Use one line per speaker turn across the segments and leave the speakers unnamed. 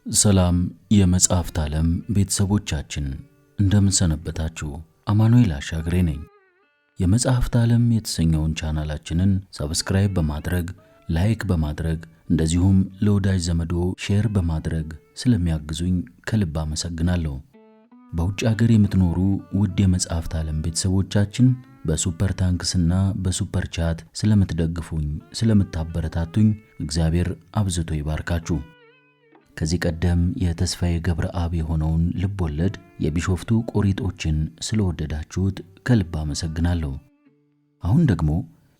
ሰላም የመጽሐፍት ዓለም ቤተሰቦቻችን እንደምን ሰነበታችሁ? አማኑኤል አሻግሬ ነኝ። የመጽሐፍት ዓለም የተሰኘውን ቻናላችንን ሰብስክራይብ በማድረግ ላይክ በማድረግ እንደዚሁም ለወዳጅ ዘመዶ ሼር በማድረግ ስለሚያግዙኝ ከልብ አመሰግናለሁ። በውጭ ሀገር የምትኖሩ ውድ የመጽሐፍት ዓለም ቤተሰቦቻችን በሱፐር ታንክስና በሱፐር ቻት ስለምትደግፉኝ ስለምታበረታቱኝ እግዚአብሔር አብዝቶ ይባርካችሁ። ከዚህ ቀደም የተስፋዬ ገብረአብ የሆነውን ልቦለድ የቢሾፍቱ ቆሪጦችን ስለወደዳችሁት ከልብ አመሰግናለሁ። አሁን ደግሞ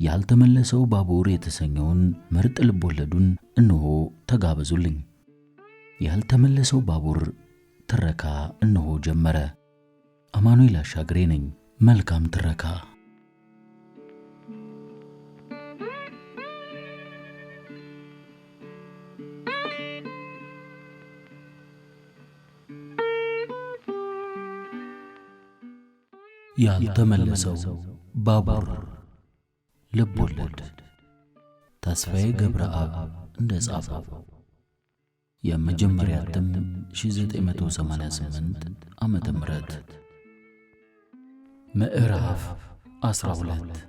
ያልተመለሰው ባቡር የተሰኘውን ምርጥ ልቦለዱን እነሆ ተጋበዙልኝ። ያልተመለሰው ባቡር ትረካ እነሆ ጀመረ። አማኑኤል አሻግሬ ነኝ። መልካም ትረካ። ያልተመለሰው ባቡር ልቦለድ ተስፋዬ ገብረአብ እንደጻፈው የመጀመሪያ እትም 1988 ዓመተ ምህረት ምዕራፍ 12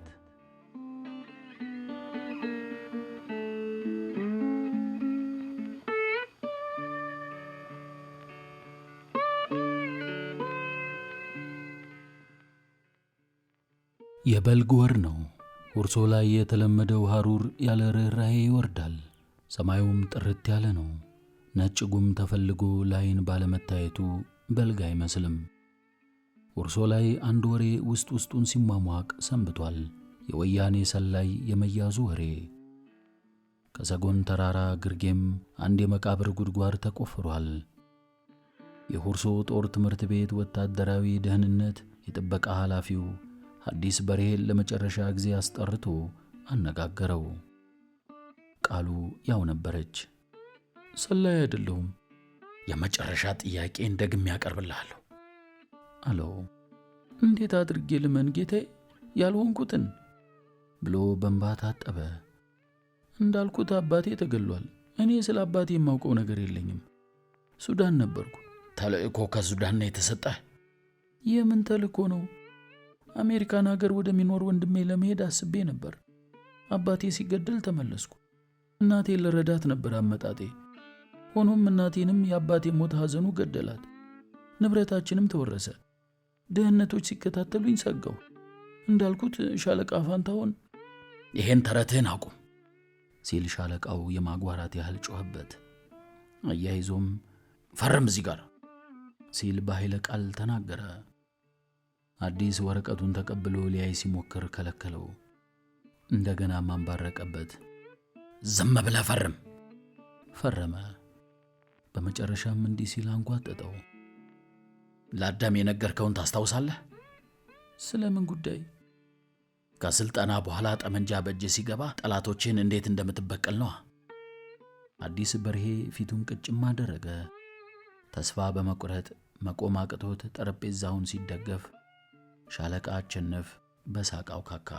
የበልግ ወር ነው። ሁርሶ ላይ የተለመደው ሐሩር ያለ ርኅራኄ ይወርዳል። ሰማዩም ጥርት ያለ ነው። ነጭ ጉም ተፈልጎ ላይን ባለመታየቱ በልግ አይመስልም። ሁርሶ ላይ አንድ ወሬ ውስጥ ውስጡን ሲሟሟቅ ሰንብቷል። የወያኔ ሰላይ የመያዙ ወሬ። ከሰጎን ተራራ ግርጌም አንድ የመቃብር ጉድጓድ ተቆፍሯል። የሁርሶ ጦር ትምህርት ቤት ወታደራዊ ደህንነት የጥበቃ ኃላፊው አዲስ በርሄን ለመጨረሻ ጊዜ አስጠርቶ አነጋገረው። ቃሉ ያው ነበረች። ሰላይ አይደለሁም፣ የመጨረሻ ጥያቄን ደግሜ ያቀርብልሃለሁ አለው። እንዴት አድርጌ ልመን ጌታዬ ያልሆንኩትን ብሎ በእንባ ታጠበ። እንዳልኩት አባቴ ተገሏል። እኔ ስለ አባቴ የማውቀው ነገር የለኝም። ሱዳን ነበርኩ።
ተልእኮ ከሱዳን ነው የተሰጠህ?
የምን ተልእኮ ነው? አሜሪካን ሀገር ወደሚኖር ወንድሜ ለመሄድ አስቤ ነበር። አባቴ ሲገደል ተመለስኩ። እናቴን ልረዳት ነበር አመጣጤ። ሆኖም እናቴንም የአባቴ ሞት ሐዘኑ ገደላት። ንብረታችንም ተወረሰ። ደህንነቶች ሲከታተሉኝ ሰጋሁ። እንዳልኩት ሻለቃ ፋንታሁን
ይሄን ተረትህን አቁም
ሲል ሻለቃው የማጓራት ያህል ጮኸበት። አያይዞም
ፈርም እዚህ ጋር
ሲል በኃይለ ቃል ተናገረ። አዲስ ወረቀቱን ተቀብሎ ሊያይ ሲሞክር ከለከለው። እንደገና ማንባረቀበት።
ዝም ብለህ ፈርም።
ፈረመ። በመጨረሻም እንዲህ ሲል አንጓጠጠው።
ለአዳም የነገርከውን ታስታውሳለህ?
ስለምን ጉዳይ?
ከስልጠና በኋላ ጠመንጃ በእጅ ሲገባ ጠላቶችን እንዴት እንደምትበቀል ነው።
አዲስ በርሄ ፊቱን ቅጭም አደረገ። ተስፋ በመቁረጥ መቆም አቅቶት ጠረጴዛውን ሲደገፍ ሻለቃ አቸነፍ በሳቃው ካካ።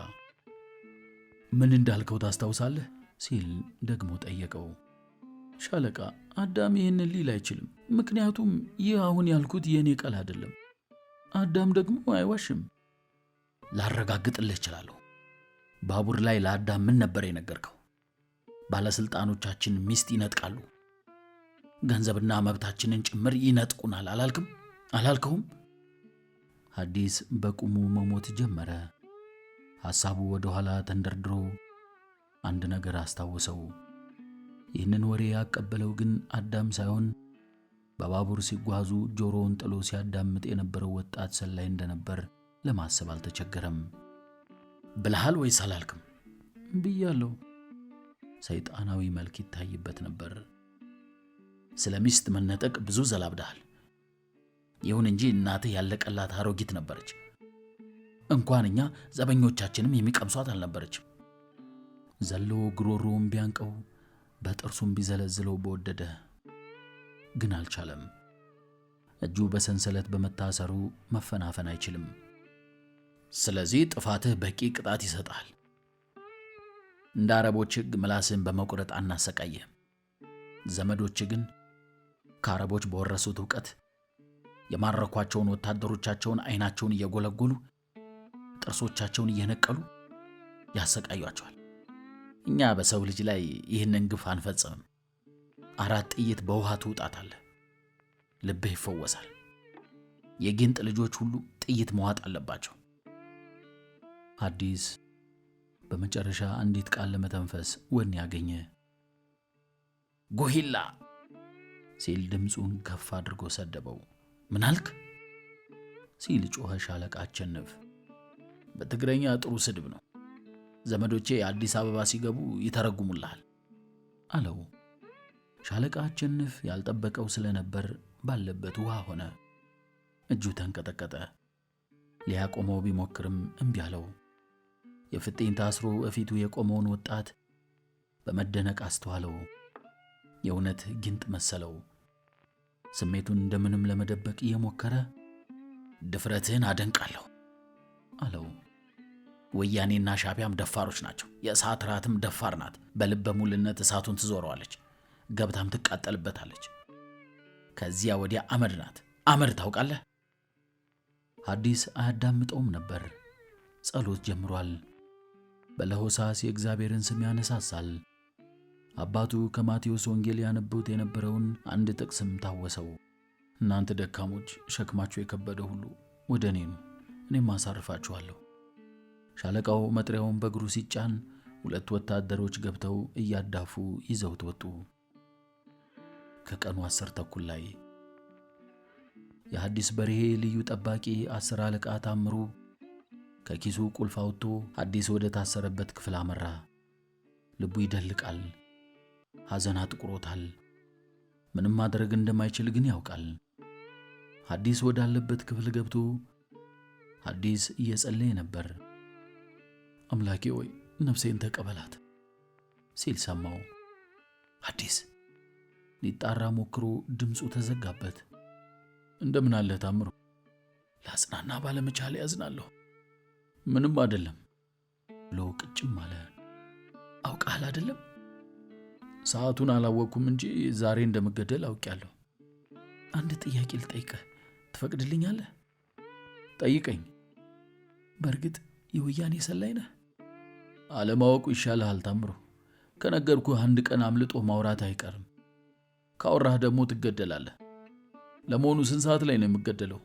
ምን እንዳልከው ታስታውሳለህ?
ሲል ደግሞ ጠየቀው። ሻለቃ አዳም ይህንን ሊል አይችልም። ምክንያቱም ይህ አሁን ያልኩት የእኔ ቃል አይደለም። አዳም ደግሞ አይዋሽም።
ላረጋግጥልህ እችላለሁ። ባቡር ላይ ለአዳም ምን ነበር የነገርከው? ባለስልጣኖቻችን ሚስት ይነጥቃሉ፣ ገንዘብና መብታችንን ጭምር ይነጥቁናል አላልከውም?
አዲስ በቁሙ መሞት ጀመረ። ሐሳቡ ወደ ኋላ ተንደርድሮ አንድ ነገር አስታወሰው። ይህንን ወሬ ያቀበለው ግን አዳም ሳይሆን በባቡር ሲጓዙ ጆሮውን ጥሎ ሲያዳምጥ የነበረው ወጣት ሰላይ እንደነበር ለማሰብ አልተቸገረም።
ብለሃል ወይስ አላልክም?
ብያለሁ። ሰይጣናዊ መልክ ይታይበት ነበር።
ስለ ሚስት መነጠቅ ብዙ ዘላብደሃል። ይሁን እንጂ እናትህ ያለቀላት አሮጊት ነበረች። እንኳን እኛ ዘበኞቻችንም የሚቀምሷት አልነበረችም።
ዘሎ ግሮሮውን ቢያንቀው በጥርሱም ቢዘለዝለው በወደደ ግን አልቻለም። እጁ በሰንሰለት በመታሰሩ መፈናፈን አይችልም።
ስለዚህ ጥፋትህ በቂ ቅጣት ይሰጣል። እንደ አረቦች ሕግ ምላስን በመቁረጥ አናሰቃየህም። ዘመዶች ግን ከአረቦች በወረሱት ዕውቀት የማረኳቸውን ወታደሮቻቸውን ዓይናቸውን እየጎለጎሉ ጥርሶቻቸውን እየነቀሉ ያሰቃዩአቸዋል። እኛ በሰው ልጅ ላይ ይህንን ግፍ አንፈጽምም። 4 ጥይት በውሃ ትውጣታለህ፣ ልብህ ይፈወሳል። የጊንጥ ልጆች ሁሉ ጥይት መዋጥ አለባቸው።
ሐዲስ በመጨረሻ አንዲት ቃል ለመተንፈስ ወኔ ያገኘ።
ጎሂላ
ሲል ድምፁን ከፍ አድርጎ ሰደበው።
ምን አልክ?
ሲል ጮኸ ሻለቃ አቸንፍ።
በትግረኛ ጥሩ ስድብ ነው። ዘመዶቼ አዲስ አበባ ሲገቡ ይተረጉሙልሃል
አለው። ሻለቃ አቸንፍ ያልጠበቀው ስለነበር ባለበት ውሃ ሆነ። እጁ ተንቀጠቀጠ። ሊያቆመው ቢሞክርም እምቢ አለው። የፍጤን ታስሮ እፊቱ የቆመውን ወጣት በመደነቅ አስተዋለው። የእውነት ጊንጥ መሰለው። ስሜቱን እንደምንም ለመደበቅ እየሞከረ
ድፍረትህን አደንቃለሁ
አለው።
ወያኔና ሻቢያም ደፋሮች ናቸው። የእሳት ራትም ደፋር ናት። በልበ ሙልነት እሳቱን ትዞረዋለች፣ ገብታም ትቃጠልበታለች። ከዚያ ወዲያ አመድ ናት። አመድ ታውቃለህ?
ሐዲስ አያዳምጠውም ነበር። ጸሎት ጀምሯል። በለሆሳስ የእግዚአብሔርን ስም ያነሳሳል። አባቱ ከማቴዎስ ወንጌል ያነቡት የነበረውን አንድ ጥቅስም ታወሰው። እናንተ ደካሞች ሸክማችሁ የከበደ ሁሉ ወደ እኔ ኑ፣ እኔም አሳርፋችኋለሁ። ሻለቃው መጥሪያውን በእግሩ ሲጫን 2 ወታደሮች ገብተው እያዳፉ ይዘውት ወጡ። ከቀኑ 10 ተኩል ላይ የሐዲስ በርሄ ልዩ ጠባቂ 10 አለቃ ታምሩ ከኪሱ ቁልፍ አውጥቶ ሐዲስ ወደ ታሰረበት ክፍል አመራ። ልቡ ይደልቃል። ሐዘን አጥቁሮታል። ምንም ማድረግ እንደማይችል ግን ያውቃል። ሐዲስ ወዳለበት ክፍል ገብቶ ሐዲስ እየጸለየ ነበር። አምላኬ ሆይ ነፍሴን ተቀበላት ሲል ሰማው።
ሐዲስ
ሊጣራ ሞክሮ ድምፁ ተዘጋበት። እንደምን አለ ታምሩ?
ላጽናና ባለመቻል ያዝናለሁ።
ምንም አይደለም ብሎ ቅጭም አለ።
አውቃል አይደለም?
ሰዓቱን አላወቅኩም እንጂ ዛሬ እንደምገደል አውቄያለሁ።
አንድ ጥያቄ ልጠይቅህ ትፈቅድልኛለህ?
ጠይቀኝ።
በእርግጥ የወያኔ ሰላይ ነህ?
አለማወቁ ይሻልሃል ታምሩ። ከነገርኩህ አንድ ቀን አምልጦ ማውራት አይቀርም። ካወራህ ደግሞ ትገደላለህ። ለመሆኑ ስንት ሰዓት ላይ ነው የምገደለው?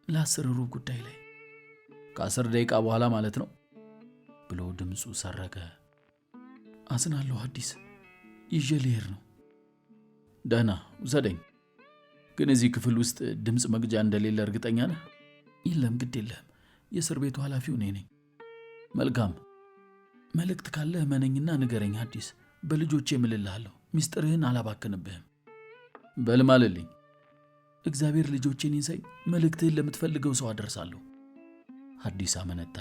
ለ10 ሩብ ጉዳይ ላይ።
ከ10 ደቂቃ በኋላ ማለት ነው ብሎ ድምፁ ሰረገ።
አዝናለሁ ሐዲስ፣ ይዤ ልሄድ ነው።
ደህና ውሰደኝ። ግን እዚህ ክፍል ውስጥ ድምፅ መግጃ እንደሌለ እርግጠኛ ነህ?
የለም፣ ግድ የለህም። የእስር ቤቱ ኃላፊው እኔ ነኝ።
መልካም።
መልእክት ካለህ መነኝና ንገረኝ ሐዲስ። በልጆቼ እምልልሃለሁ። ሚስጥርህን አላባክንብህም።
በልማልልኝ።
እግዚአብሔር ልጆቼን ይንሳኝ። መልእክትህን ለምትፈልገው ሰው አደርሳለሁ።
ሐዲስ አመነታ።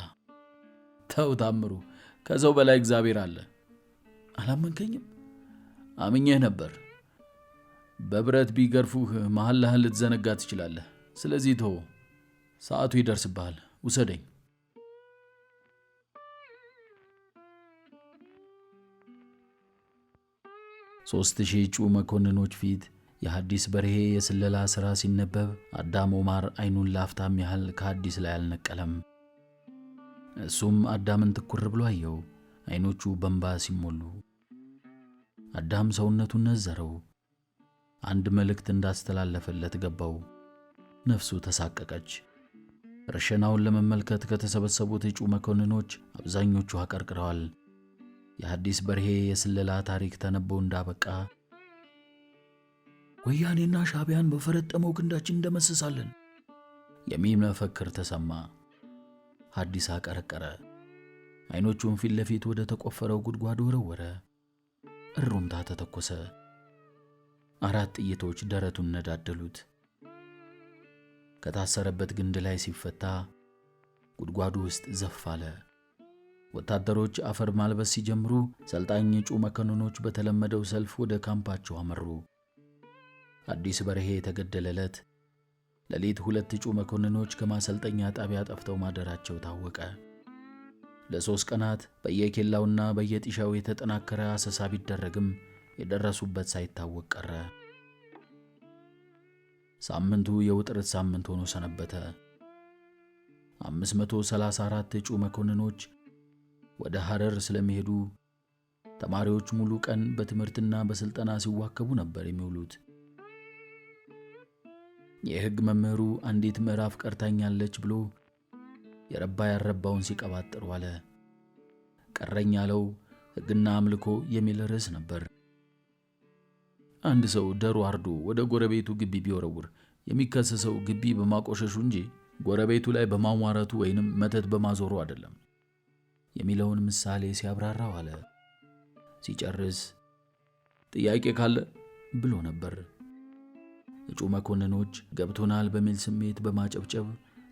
ተው ታምሩ፣ ከሰው በላይ እግዚአብሔር አለ።
አላመንከኝም?
አምኜህ ነበር። በብረት ቢገርፉህ መሐላህን ልትዘነጋ ትችላለህ። ስለዚህ ተው፣ ሰዓቱ ይደርስብሃል። ውሰደኝ። ሦስት ሺህ እጩ መኮንኖች ፊት የሐዲስ በርሄ የስለላ ሥራ ሲነበብ አዳም ኦማር ዓይኑን ላፍታም ያህል ከሐዲስ ላይ አልነቀለም። እሱም አዳምን ትኩር ብሎ አየው፣ ዓይኖቹ በእንባ ሲሞሉ። አዳም ሰውነቱን ነዘረው። አንድ መልእክት እንዳስተላለፈለት ገባው። ነፍሱ ተሳቀቀች። ረሸናውን ለመመልከት ከተሰበሰቡት እጩ መኮንኖች አብዛኞቹ አቀርቅረዋል። የሐዲስ በርሄ የስለላ ታሪክ ተነቦ እንዳበቃ
ወያኔና ሻቢያን በፈረጠመው ክንዳችን እንደመስሳለን
የሚል መፈክር ተሰማ። ሐዲስ አቀረቀረ። ዓይኖቹን ፊት ለፊት ወደ ተቆፈረው ጉድጓድ ወረወረ። እሩምታ ተተኮሰ። 4 ጥይቶች ደረቱን ነዳደሉት። ከታሰረበት ግንድ ላይ ሲፈታ ጉድጓዱ ውስጥ ዘፍ አለ። ወታደሮች አፈር ማልበስ ሲጀምሩ ሰልጣኝ እጩ መኮንኖች በተለመደው ሰልፍ ወደ ካምፓቸው አመሩ። ሐዲስ በርሄ የተገደለለት ሌሊት 2 እጩ መኮንኖች ከማሰልጠኛ ጣቢያ ጠፍተው ማደራቸው ታወቀ። ለ3 ቀናት በየኬላውና በየጢሻው የተጠናከረ አሰሳ ቢደረግም የደረሱበት ሳይታወቅ ቀረ።
ሳምንቱ የውጥረት ሳምንት ሆኖ ሰነበተ። 534 እጩ መኮንኖች ወደ ሐረር ስለሚሄዱ ተማሪዎች ሙሉ ቀን በትምህርትና በስልጠና ሲዋከቡ ነበር የሚውሉት። የሕግ መምህሩ አንዲት ምዕራፍ ቀርታኛለች ብሎ የረባ ያረባውን ሲቀባጥር ዋለ። ቀረኝ ያለው ሕግና አምልኮ የሚል ርዕስ ነበር። አንድ ሰው ዶሮ አርዶ ወደ ጎረቤቱ ግቢ ቢወረውር የሚከሰሰው ግቢ በማቆሸሹ እንጂ ጎረቤቱ ላይ በማሟረቱ ወይንም መተት በማዞሩ አይደለም የሚለውን ምሳሌ ሲያብራራ ዋለ። ሲጨርስ ጥያቄ ካለ ብሎ ነበር። እጩ መኮንኖች ገብቶናል በሚል ስሜት በማጨብጨብ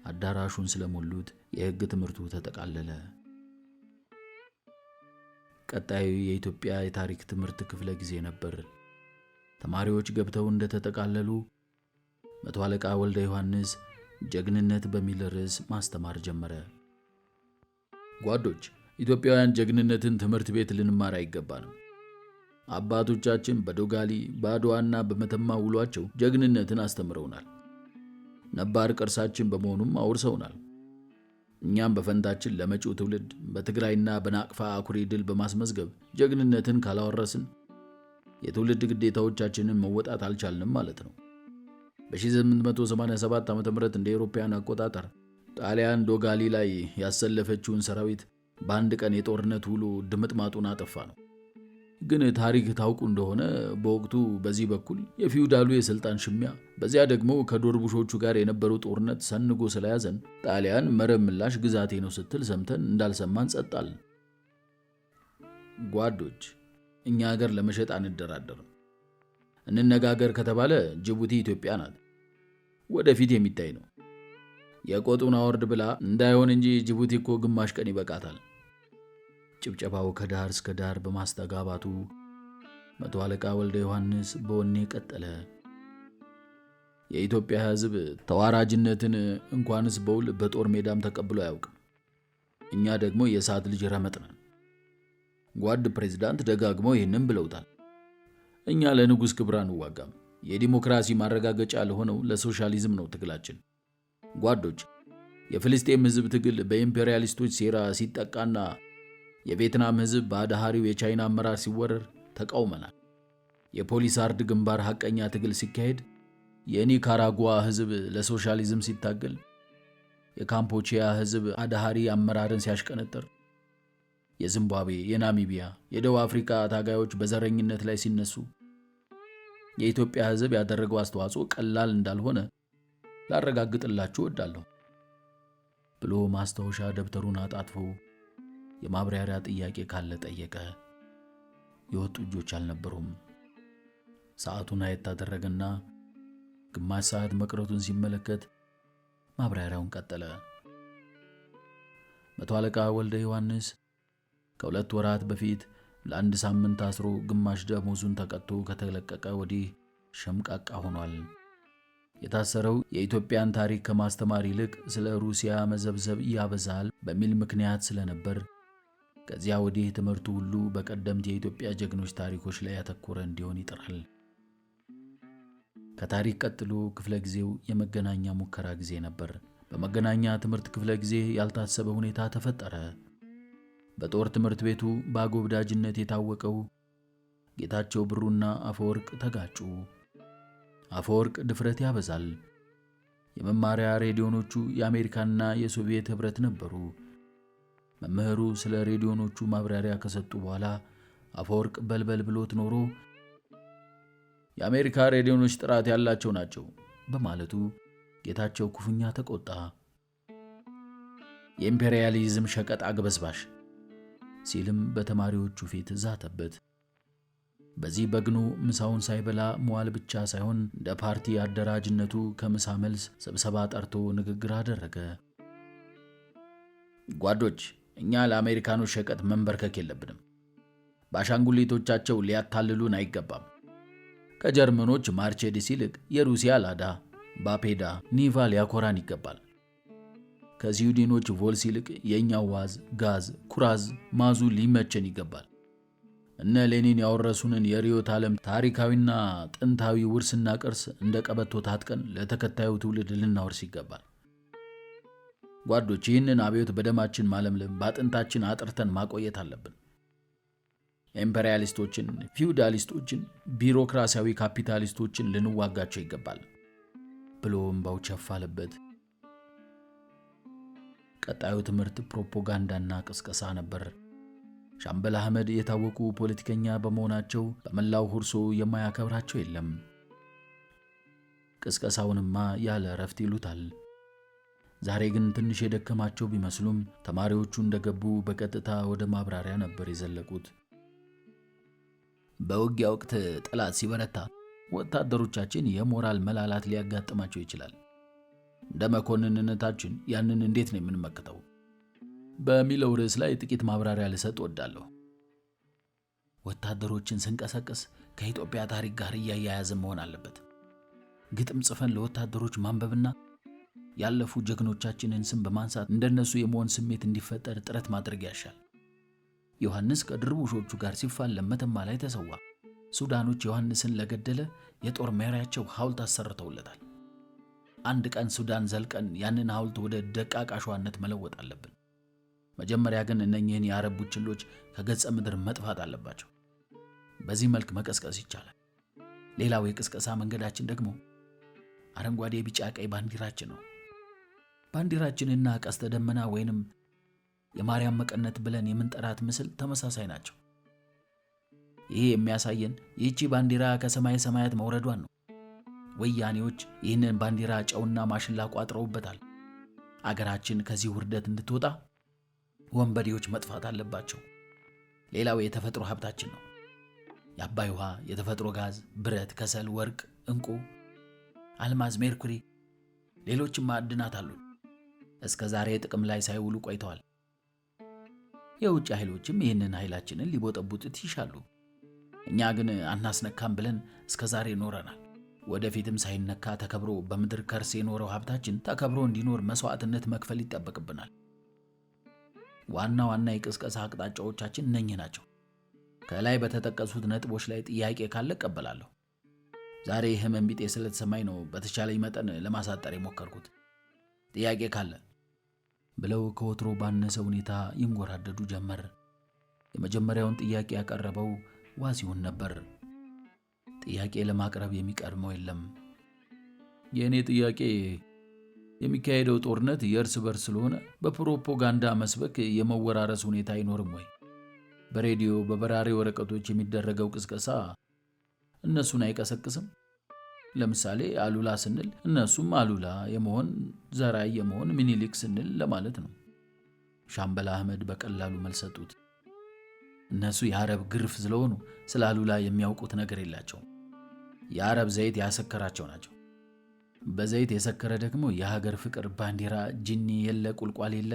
አዳራሹን ስለሞሉት የሕግ ትምህርቱ ተጠቃለለ። ቀጣዩ የኢትዮጵያ የታሪክ ትምህርት ክፍለ ጊዜ ነበር። ተማሪዎች ገብተው እንደተጠቃለሉ መቶ አለቃ ወልደ ዮሐንስ ጀግንነት በሚል ርዕስ ማስተማር ጀመረ። ጓዶች፣ ኢትዮጵያውያን ጀግንነትን ትምህርት ቤት ልንማር አይገባንም። አባቶቻችን በዶጋሊ በአድዋና በመተማ ውሏቸው ጀግንነትን አስተምረውናል። ነባር ቅርሳችን በመሆኑም አውርሰውናል። እኛም በፈንታችን ለመጪው ትውልድ በትግራይና በናቅፋ አኩሪ ድል በማስመዝገብ ጀግንነትን ካላወረስን የትውልድ ግዴታዎቻችንን መወጣት አልቻልንም ማለት ነው። በ1887 ዓ.ም እንደ አውሮፓውያን አቆጣጠር ጣሊያን ዶጋሊ ላይ ያሰለፈችውን ሰራዊት በአንድ ቀን የጦርነት ውሎ ድምጥማጡን አጠፋ ነው። ግን ታሪክ ታውቁ እንደሆነ በወቅቱ በዚህ በኩል የፊውዳሉ የስልጣን ሽሚያ፣ በዚያ ደግሞ ከዶርቡሾቹ ጋር የነበረው ጦርነት ሰንጎ ስለያዘን ጣሊያን መረብ ምላሽ ግዛቴ ነው ስትል ሰምተን እንዳልሰማን ጸጣል። ጓዶች፣ እኛ ሀገር ለመሸጥ አንደራደርም። እንነጋገር ከተባለ ጅቡቲ ኢትዮጵያ ናት፣ ወደፊት የሚታይ ነው። የቆጡን አወርድ ብላ እንዳይሆን እንጂ ጅቡቲ እኮ ግማሽ ቀን ይበቃታል። ጭብጨባው ከዳር እስከ ዳር በማስተጋባቱ መቶ አለቃ ወልደ ዮሐንስ በወኔ ቀጠለ። የኢትዮጵያ ሕዝብ ተዋራጅነትን እንኳንስ በውል በጦር ሜዳም ተቀብሎ አያውቅም። እኛ ደግሞ የእሳት ልጅ ረመጥ ነን። ጓድ ፕሬዝዳንት ደጋግመው ይህንን ብለውታል። እኛ ለንጉሥ ክብር አንዋጋም። የዲሞክራሲ ማረጋገጫ ለሆነው ለሶሻሊዝም ነው ትግላችን። ጓዶች፣ የፍልስጤም ሕዝብ ትግል በኢምፔሪያሊስቶች ሴራ ሲጠቃና የቪየትናም ሕዝብ በአዳሃሪው የቻይና አመራር ሲወረር ተቃውመናል። የፖሊስ አርድ ግንባር ሐቀኛ ትግል ሲካሄድ፣ የኒካራጓ ሕዝብ ለሶሻሊዝም ሲታገል፣ የካምፖቺያ ሕዝብ አዳሃሪ አመራርን ሲያሽቀነጥር፣ የዚምባብዌ፣ የናሚቢያ፣ የደቡብ አፍሪካ ታጋዮች በዘረኝነት ላይ ሲነሱ የኢትዮጵያ ሕዝብ ያደረገው አስተዋጽኦ ቀላል እንዳልሆነ ላረጋግጥላችሁ እወዳለሁ ብሎ ማስታወሻ ደብተሩን አጣጥፎ የማብራሪያ ጥያቄ ካለ ጠየቀ። የወጡ እጆች አልነበሩም። ሰዓቱን አየት አደረገና ግማሽ ሰዓት መቅረቱን ሲመለከት ማብራሪያውን ቀጠለ። መቶ አለቃ ወልደ ዮሐንስ ከ2 ወራት በፊት ለአንድ ሳምንት አስሮ ግማሽ ደሞዙን ተቀጥቶ ከተለቀቀ ወዲህ ሸምቃቃ ሆኗል። የታሰረው የኢትዮጵያን ታሪክ ከማስተማር ይልቅ ስለ ሩሲያ መዘብዘብ ያበዛል በሚል ምክንያት ስለነበር ከዚያ ወዲህ ትምህርቱ ሁሉ በቀደምት የኢትዮጵያ ጀግኖች ታሪኮች ላይ ያተኮረ እንዲሆን ይጥራል። ከታሪክ ቀጥሎ ክፍለ ጊዜው የመገናኛ ሙከራ ጊዜ ነበር። በመገናኛ ትምህርት ክፍለ ጊዜ ያልታሰበ ሁኔታ ተፈጠረ። በጦር ትምህርት ቤቱ በአጎብዳጅነት የታወቀው ጌታቸው ብሩና አፈወርቅ ተጋጩ። አፈወርቅ ድፍረት ያበዛል። የመማሪያ ሬዲዮኖቹ የአሜሪካና የሶቪየት ኅብረት ነበሩ። መምህሩ ስለ ሬዲዮኖቹ ማብራሪያ ከሰጡ በኋላ አፈወርቅ በልበል ብሎት ኖሮ የአሜሪካ ሬዲዮኖች ጥራት ያላቸው ናቸው በማለቱ ጌታቸው ክፉኛ ተቆጣ። የኢምፔሪያሊዝም ሸቀጥ አግበስባሽ ሲልም በተማሪዎቹ ፊት ዛተበት። በዚህ በግኑ ምሳውን ሳይበላ መዋል ብቻ ሳይሆን እንደ ፓርቲ አደራጅነቱ ከምሳ መልስ ስብሰባ ጠርቶ ንግግር አደረገ። ጓዶች፣ እኛ ለአሜሪካኖች ሸቀጥ መንበርከክ የለብንም። በአሻንጉሊቶቻቸው ሊያታልሉን አይገባም። ከጀርመኖች ማርቼዲስ ይልቅ የሩሲያ ላዳ፣ ባፔዳ፣ ኒቫ ሊያኮራን ይገባል። ከስዊድኖች ቮልስ ይልቅ የእኛው ዋዝ፣ ጋዝ፣ ኩራዝ፣ ማዙ ሊመቸን ይገባል። እነ ሌኒን ያወረሱንን የርዕዮተ ዓለም ታሪካዊና ጥንታዊ ውርስና ቅርስ እንደ ቀበቶ ታጥቀን ለተከታዩ ትውልድ ልናወርስ ይገባል። ጓዶች፣ ይህንን አብዮት በደማችን ማለምለም በአጥንታችን አጥርተን ማቆየት አለብን። ኢምፔሪያሊስቶችን፣ ፊውዳሊስቶችን፣ ቢሮክራሲያዊ ካፒታሊስቶችን ልንዋጋቸው ይገባል ብሎ እምባው ቸፍ አለበት። ቀጣዩ ትምህርት ፕሮፓጋንዳና ቅስቀሳ ነበር። ሻምበል አህመድ የታወቁ ፖለቲከኛ በመሆናቸው በመላው ሁርሶ የማያከብራቸው የለም። ቅስቀሳውንማ ያለ እረፍት ይሉታል። ዛሬ ግን ትንሽ የደከማቸው ቢመስሉም ተማሪዎቹ እንደገቡ በቀጥታ ወደ ማብራሪያ ነበር የዘለቁት። በውጊያ ወቅት ጠላት ሲበረታ ወታደሮቻችን የሞራል መላላት ሊያጋጥማቸው ይችላል። እንደ መኮንንነታችን ያንን እንዴት ነው የምንመክተው በሚለው ርዕስ ላይ ጥቂት ማብራሪያ ልሰጥ እወዳለሁ። ወታደሮችን ስንቀሰቅስ ከኢትዮጵያ ታሪክ ጋር እያያያዝን መሆን አለበት። ግጥም ጽፈን ለወታደሮች ማንበብና ያለፉ ጀግኖቻችንን ስም በማንሳት እንደነሱ የመሆን ስሜት እንዲፈጠር ጥረት ማድረግ ያሻል። ዮሐንስ ከድርቡሾቹ ጋር ሲፋለም መተማ ላይ ተሰዋ። ሱዳኖች ዮሐንስን ለገደለ የጦር መሪያቸው ሐውልት አሰርተውለታል። አንድ ቀን ሱዳን ዘልቀን ያንን ሐውልት ወደ ደቃቅ አሸዋነት መለወጥ አለብን። መጀመሪያ ግን እነኚህን የአረብ ቡችሎች ከገጸ ምድር መጥፋት አለባቸው። በዚህ መልክ መቀስቀስ ይቻላል። ሌላው የቅስቀሳ መንገዳችን ደግሞ አረንጓዴ፣ ቢጫ፣ ቀይ ባንዲራችን ነው። ባንዲራችንና ቀስተ ደመና ወይንም የማርያም መቀነት ብለን የምንጠራት ምስል ተመሳሳይ ናቸው። ይሄ የሚያሳየን ይህቺ ባንዲራ ከሰማይ ሰማያት መውረዷን ነው። ወያኔዎች ይህንን ባንዲራ ጨውና ማሽላ ቋጥረውበታል። አገራችን ከዚህ ውርደት እንድትወጣ ወንበዴዎች መጥፋት አለባቸው። ሌላው የተፈጥሮ ሀብታችን ነው። የአባይ ውሃ፣ የተፈጥሮ ጋዝ፣ ብረት፣ ከሰል፣ ወርቅ፣ ዕንቁ፣ አልማዝ፣ ሜርኩሪ፣ ሌሎችም ማዕድናት አሉ። እስከ ዛሬ ጥቅም ላይ ሳይውሉ ቆይተዋል። የውጭ ኃይሎችም ይህንን ኃይላችንን ሊቦጠቡጡት ይሻሉ። እኛ ግን አናስነካም ብለን እስከ ዛሬ ኖረናል። ወደፊትም ሳይነካ ተከብሮ በምድር ከርስ የኖረው ሀብታችን ተከብሮ እንዲኖር መስዋዕትነት መክፈል ይጠበቅብናል። ዋና ዋና የቅስቀሳ አቅጣጫዎቻችን እነኚህ ናቸው። ከላይ በተጠቀሱት ነጥቦች ላይ ጥያቄ ካለ እቀበላለሁ። ዛሬ ህመም ቢጤ ስለተሰማኝ ነው በተቻለኝ መጠን ለማሳጠር የሞከርኩት። ጥያቄ ካለ ብለው ከወትሮ ባነሰ ሁኔታ ይንጎራደዱ ጀመር። የመጀመሪያውን ጥያቄ ያቀረበው ዋሲሁን ነበር። ጥያቄ ለማቅረብ የሚቀድመው የለም። የእኔ ጥያቄ የሚካሄደው ጦርነት የእርስ በርስ ስለሆነ በፕሮፓጋንዳ መስበክ የመወራረስ ሁኔታ አይኖርም ወይ? በሬዲዮ በበራሪ ወረቀቶች የሚደረገው ቅስቀሳ እነሱን አይቀሰቅስም? ለምሳሌ አሉላ ስንል እነሱም አሉላ የመሆን ዘራይ የመሆን ሚኒሊክ ስንል ለማለት ነው። ሻምበል አህመድ በቀላሉ መልስ ሰጡት። እነሱ የአረብ ግርፍ ስለሆኑ ስለ አሉላ የሚያውቁት ነገር የላቸውም። የአረብ ዘይት ያሰከራቸው ናቸው። በዘይት የሰከረ ደግሞ የሀገር ፍቅር ባንዲራ ጂኒ የለ ቁልቋል የለ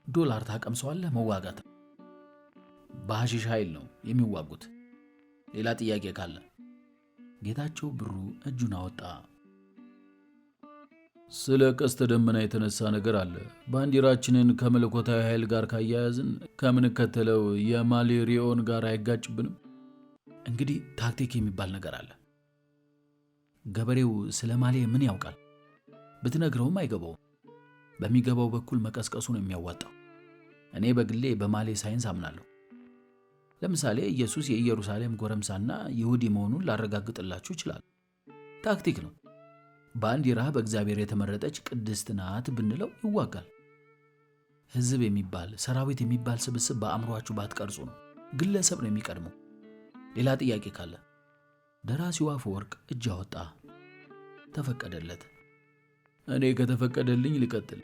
ዶላር ታቀምሰዋለህ መዋጋት። በሐሺሽ ኃይል ነው የሚዋጉት። ሌላ ጥያቄ ካለ? ጌታቸው ብሩ እጁን አወጣ። ስለ ቀስተ ደመና የተነሳ ነገር አለ። ባንዲራችንን ከመለኮታዊ ኃይል ጋር ካያያዝን ከምንከተለው የማሌ ሪዮን ጋር አይጋጭብንም? እንግዲህ ታክቲክ የሚባል ነገር አለ። ገበሬው ስለ ማሌ ምን ያውቃል? ብትነግረውም አይገባውም። በሚገባው በኩል መቀስቀሱ ነው የሚያዋጣው። እኔ በግሌ በማሌ ሳይንስ አምናለሁ። ለምሳሌ ኢየሱስ የኢየሩሳሌም ጎረምሳና ይሁዲ መሆኑን ላረጋግጥላችሁ ይችላል። ታክቲክ ነው። ባንዲራ በእግዚአብሔር የተመረጠች ቅድስት ናት ብንለው ይዋጋል። ሕዝብ የሚባል ሰራዊት የሚባል ስብስብ በአእምሯችሁ ባትቀርጹ ነው። ግለሰብ ነው የሚቀድመው። ሌላ ጥያቄ ካለ? ደራሲው አፈወርቅ እጅ አወጣ። ተፈቀደለት። እኔ ከተፈቀደልኝ ልቀጥል።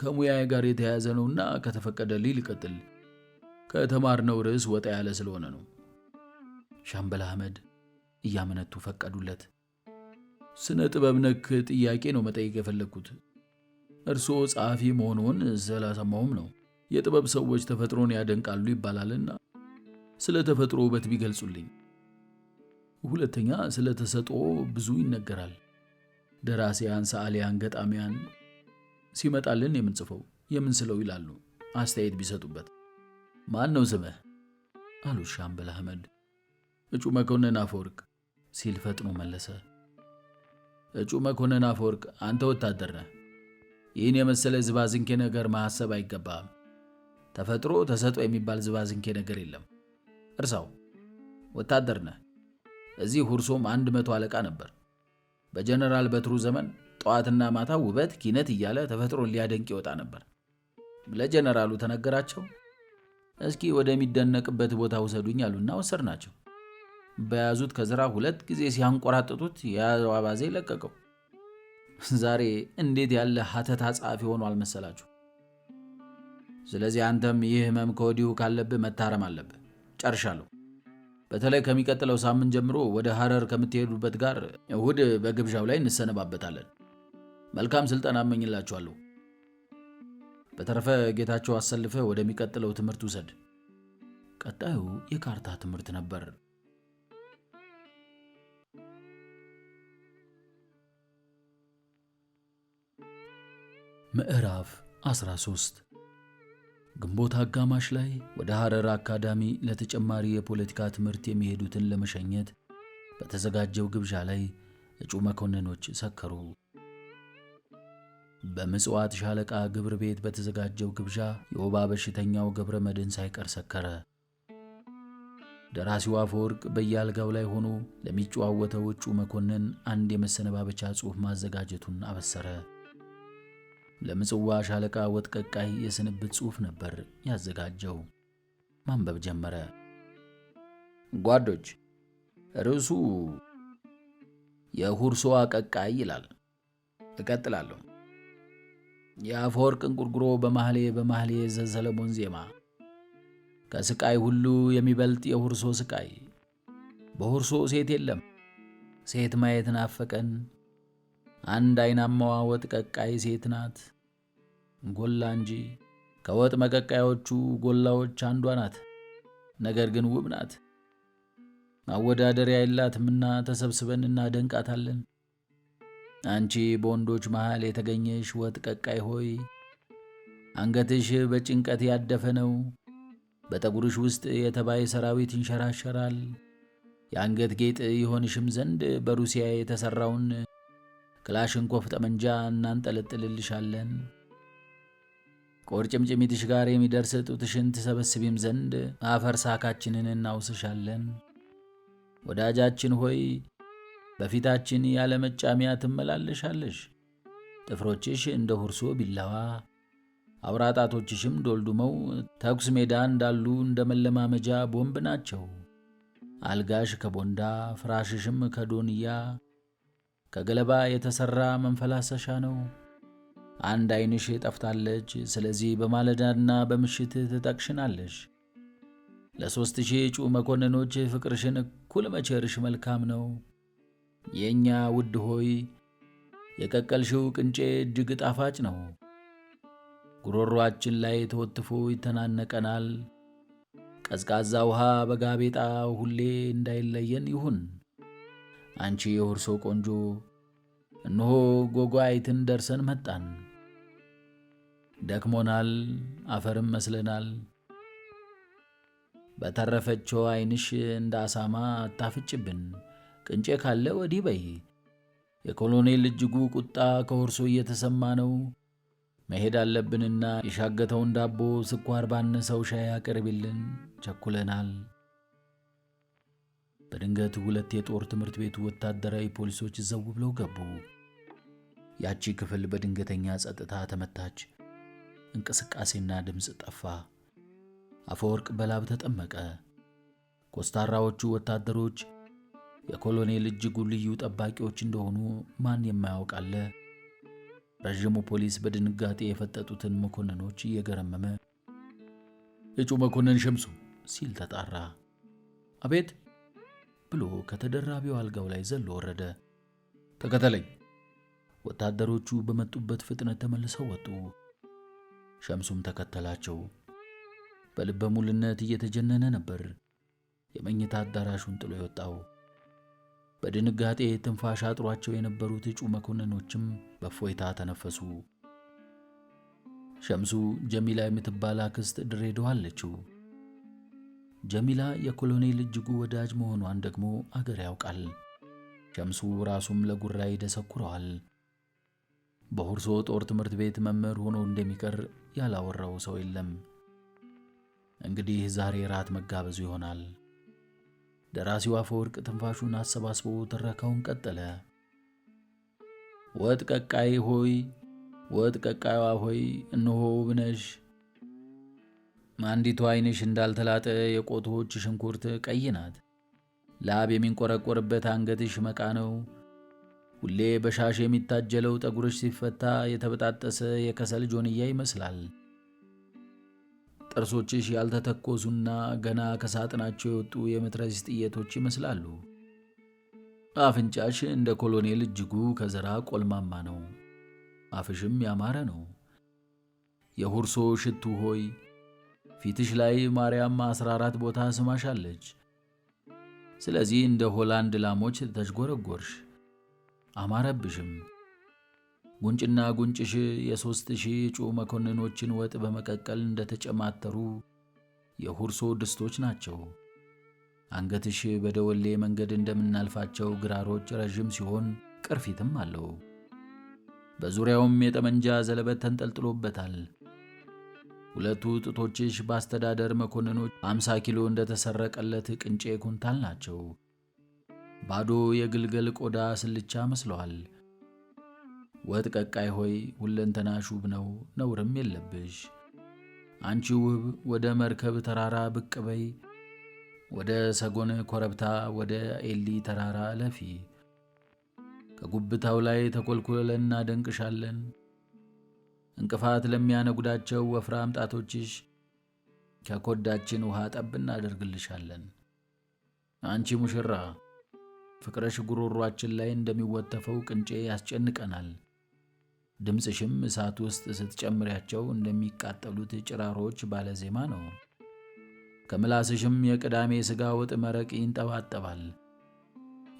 ከሙያዬ ጋር የተያያዘ ነውና ከተፈቀደልኝ ልቀጥል። ከተማርነው ርዕስ ወጣ ያለ ስለሆነ ነው። ሻምበል አህመድ እያመነቱ ፈቀዱለት። ስነ ጥበብ ነክ ጥያቄ ነው መጠየቅ የፈለግኩት። እርስዎ ጸሐፊ መሆኑን ስላሰማሁም ነው። የጥበብ ሰዎች ተፈጥሮን ያደንቃሉ ይባላልና ስለ ተፈጥሮ ውበት ቢገልጹልኝ። ሁለተኛ ስለ ተሰጥኦ ብዙ ይነገራል። ደራሲያን፣ ሰዓሊያን፣ ገጣሚያን ሲመጣልን የምንጽፈው የምንስለው ይላሉ። አስተያየት ቢሰጡበት። ማን ነው ስምህ?
አሉ ሻምበል አህመድ። እጩ መኮንን አፈወርቅ ሲል ፈጥኖ መለሰ። እጩ መኮንን አፈወርቅ፣ አንተ ወታደር ነህ። ይህን የመሰለ ዝባዝንኬ ነገር ማሰብ አይገባም። ተፈጥሮ ተሰጥኦ የሚባል ዝባዝንኬ ነገር የለም። እርሳው። ወታደር ነህ። እዚህ ሁርሶም 100 አለቃ ነበር። በጀነራል በትሩ ዘመን ጠዋትና ማታ ውበት ኪነት እያለ ተፈጥሮን ሊያደንቅ ይወጣ ነበር። ለጀነራሉ ተነገራቸው። እስኪ ወደሚደነቅበት ቦታ ውሰዱኝ አሉና ወሰድናቸው። በያዙት ከዝራ 2 ጊዜ ሲያንቆራጥጡት የያዘው አባዜ ለቀቀው። ዛሬ እንዴት ያለ ሀተታ ጸሐፊ ሆኖ አልመሰላችሁ? ስለዚህ አንተም ይህ ህመም ከወዲሁ ካለብህ መታረም አለብህ። ጨርሻለሁ። በተለይ ከሚቀጥለው ሳምንት ጀምሮ ወደ ሐረር ከምትሄዱበት ጋር እሁድ በግብዣው ላይ እንሰነባበታለን። መልካም ስልጠና እመኝላችኋለሁ። በተረፈ ጌታቸው አሰልፈ ወደሚቀጥለው ትምህርት ውሰድ። ቀጣዩ የካርታ ትምህርት ነበር። ምዕራፍ 13 ግንቦት አጋማሽ ላይ ወደ ሐረር አካዳሚ ለተጨማሪ የፖለቲካ ትምህርት የሚሄዱትን ለመሸኘት በተዘጋጀው ግብዣ ላይ እጩ መኮንኖች ሰከሩ። በምጽዋት ሻለቃ ግብር ቤት በተዘጋጀው ግብዣ የወባ በሽተኛው ገብረ መድኅን ሳይቀር ሰከረ። ደራሲው አፈወርቅ በየአልጋው ላይ ሆኖ ለሚጨዋወተው እጩ መኮንን አንድ የመሰነባበቻ ጽሑፍ ማዘጋጀቱን አበሰረ። ለምጽዋ ሻለቃ ወጥቀቃይ የስንብት ጽሑፍ ነበር ያዘጋጀው። ማንበብ ጀመረ። ጓዶች፣ ርዕሱ የሁርሶ አቀቃይ ይላል። እቀጥላለሁ። የአፈወርቅ እንጉርጉሮ በማህሌ ዘሰለሞን ዜማ። ከስቃይ ሁሉ የሚበልጥ የሁርሶ ስቃይ። በሁርሶ ሴት የለም፣ ሴት ማየት ናፈቀን። አንድ አይናማዋ ወጥ ቀቃይ ሴት ናት። ጎላ እንጂ ከወጥ መቀቃዮቹ ጎላዎች አንዷ ናት። ነገር ግን ውብ ናት። ማወዳደሪያ የላትምና ተሰብስበን እናደንቃታለን። አንቺ በወንዶች መሃል የተገኘሽ ወጥ ቀቃይ ሆይ፣ አንገትሽ በጭንቀት ያደፈ ነው። በጠጉርሽ ውስጥ የተባይ ሰራዊት ይንሸራሸራል። የአንገት ጌጥ ይሆንሽም ዘንድ በሩሲያ የተሰራውን ክላሽንኮፍ ጠመንጃ እናንጠለጥልልሻለን። ከቁርጭምጭሚትሽ ጋር የሚደርስ ጡትሽን ትሰበስቢም ዘንድ አፈር ሳካችንን እናውስሻለን። ወዳጃችን ሆይ በፊታችን ያለ መጫሚያ ትመላለሻለሽ። ጥፍሮችሽ እንደ ሁርሶ ቢላዋ፣ አውራጣቶችሽም ዶልዱመው ተኩስ ሜዳ እንዳሉ እንደ መለማመጃ ቦምብ ናቸው። አልጋሽ ከቦንዳ ፍራሽሽም ከዶንያ ከገለባ የተሰራ መንፈላሰሻ ነው። አንድ ዓይንሽ ጠፍታለች። ስለዚህ በማለዳና በምሽት ትጠቅሽናለሽ። ለ3000 እጩ መኮንኖች ፍቅርሽን እኩል መቸርሽ መልካም ነው። የእኛ ውድ ሆይ የቀቀልሽው ቅንጬ እጅግ ጣፋጭ ነው። ጉሮሮአችን ላይ ተወትፎ ይተናነቀናል። ቀዝቃዛ ውሃ በጋቤጣ ሁሌ እንዳይለየን ይሁን። አንቺ የሁርሶ ቆንጆ፣ እነሆ ጎጓይትን ደርሰን መጣን። ደክሞናል፣ አፈርም መስለናል። በተረፈችው ዓይንሽ እንደ አሳማ አታፍጭብን። ቅንጬ ካለ ወዲህ በይ። የኮሎኔል እጅጉ ቁጣ ከሁርሶ እየተሰማ ነው። መሄድ አለብንና የሻገተውን ዳቦ ስኳር ባነሰው ሻይ አቅርቢልን፣ ቸኩለናል። በድንገት 2 የጦር ትምህርት ቤቱ ወታደራዊ ፖሊሶች ዘው ብለው ገቡ። ያቺ ክፍል በድንገተኛ ጸጥታ ተመታች። እንቅስቃሴና ድምፅ ጠፋ። አፈወርቅ በላብ ተጠመቀ። ኮስታራዎቹ ወታደሮች የኮሎኔል እጅጉ ልዩ ጠባቂዎች እንደሆኑ ማን የማያውቅ አለ? ረዥሙ ፖሊስ በድንጋጤ የፈጠጡትን መኮንኖች እየገረመመ እጩ መኮንን ሸምሱ ሲል ተጣራ። አቤት ብሎ ከተደራቢው አልጋው ላይ ዘሎ ወረደ። ተከተለኝ። ወታደሮቹ በመጡበት ፍጥነት ተመልሰው ወጡ። ሸምሱም ተከተላቸው። በልበ ሙሉነት እየተጀነነ ነበር የመኝታ አዳራሹን ጥሎ የወጣው። በድንጋጤ ትንፋሽ አጥሯቸው የነበሩት እጩ መኮንኖችም በእፎይታ ተነፈሱ። ሸምሱ ጀሚላ የምትባል አክስት ድሬዳዋ አለችው። ጀሚላ የኮሎኔል እጅጉ ወዳጅ መሆኗን ደግሞ አገር ያውቃል። ሸምሱ ራሱም ለጉራ ይደሰኩረዋል። በሁርሶ ጦር ትምህርት ቤት መምህር ሆኖ እንደሚቀር ያላወራው ሰው የለም። እንግዲህ ዛሬ ራት መጋበዙ ይሆናል። ደራሲው አፈወርቅ ትንፋሹን አሰባስቦ ትረካውን ቀጠለ። ወጥ ቀቃይ ሆይ፣ ወጥ ቀቃይዋ ሆይ፣ እነሆ ውብነሽ። አንዲቱ ዓይንሽ እንዳልተላጠ የቆቶች ሽንኩርት ቀይ ናት። ላብ የሚንቆረቆርበት አንገትሽ መቃ ነው። ሁሌ በሻሽ የሚታጀለው ጠጉርሽ ሲፈታ የተበጣጠሰ የከሰል ጆንያ ይመስላል። ጥርሶችሽ ያልተተኮሱና ገና ከሳጥናቸው የወጡ የመትረየስ ጥይቶች ይመስላሉ። አፍንጫሽ እንደ ኮሎኔል እጅጉ ከዘራ ቆልማማ ነው። አፍሽም ያማረ ነው። የሁርሶ ሽቱ ሆይ፣ ፊትሽ ላይ ማርያም 14 ቦታ ስማሻለች። ስለዚህ እንደ ሆላንድ ላሞች ተዥጎረጎርሽ፣ አማረብሽም። ጉንጭና ጉንጭሽ የ3000 እጩ መኮንኖችን ወጥ በመቀቀል እንደተጨማተሩ የሁርሶ ድስቶች ናቸው። አንገትሽ በደወሌ መንገድ እንደምናልፋቸው ግራሮች ረዥም ሲሆን ቅርፊትም አለው። በዙሪያውም የጠመንጃ ዘለበት ተንጠልጥሎበታል። ሁለቱ ጡቶችሽ በአስተዳደር መኮንኖች 50 ኪሎ እንደተሰረቀለት ቅንጬ ኩንታል ናቸው። ባዶ የግልገል ቆዳ ስልቻ መስለዋል። ወጥ ቀቃይ ሆይ፣ ሁለንተናሽ ውብ ነው፣ ነውርም የለብሽ። አንቺ ውብ ወደ መርከብ ተራራ ብቅ በይ፣ ወደ ሰጎን ኮረብታ፣ ወደ ኤሊ ተራራ ለፊ። ከጉብታው ላይ ተኮልኩለን እናደንቅሻለን። እንቅፋት ለሚያነጉዳቸው ወፍራም ጣቶችሽ ከኮዳችን ውሃ ጠብ እናደርግልሻለን። አንቺ ሙሽራ፣ ፍቅረሽ ጉሮሯችን ላይ እንደሚወተፈው ቅንጬ ያስጨንቀናል። ድምፅሽም እሳት ውስጥ ስትጨምሪያቸው እንደሚቃጠሉት ጭራሮች ባለዜማ ነው። ከምላስሽም የቅዳሜ ሥጋ ወጥ መረቅ ይንጠባጠባል።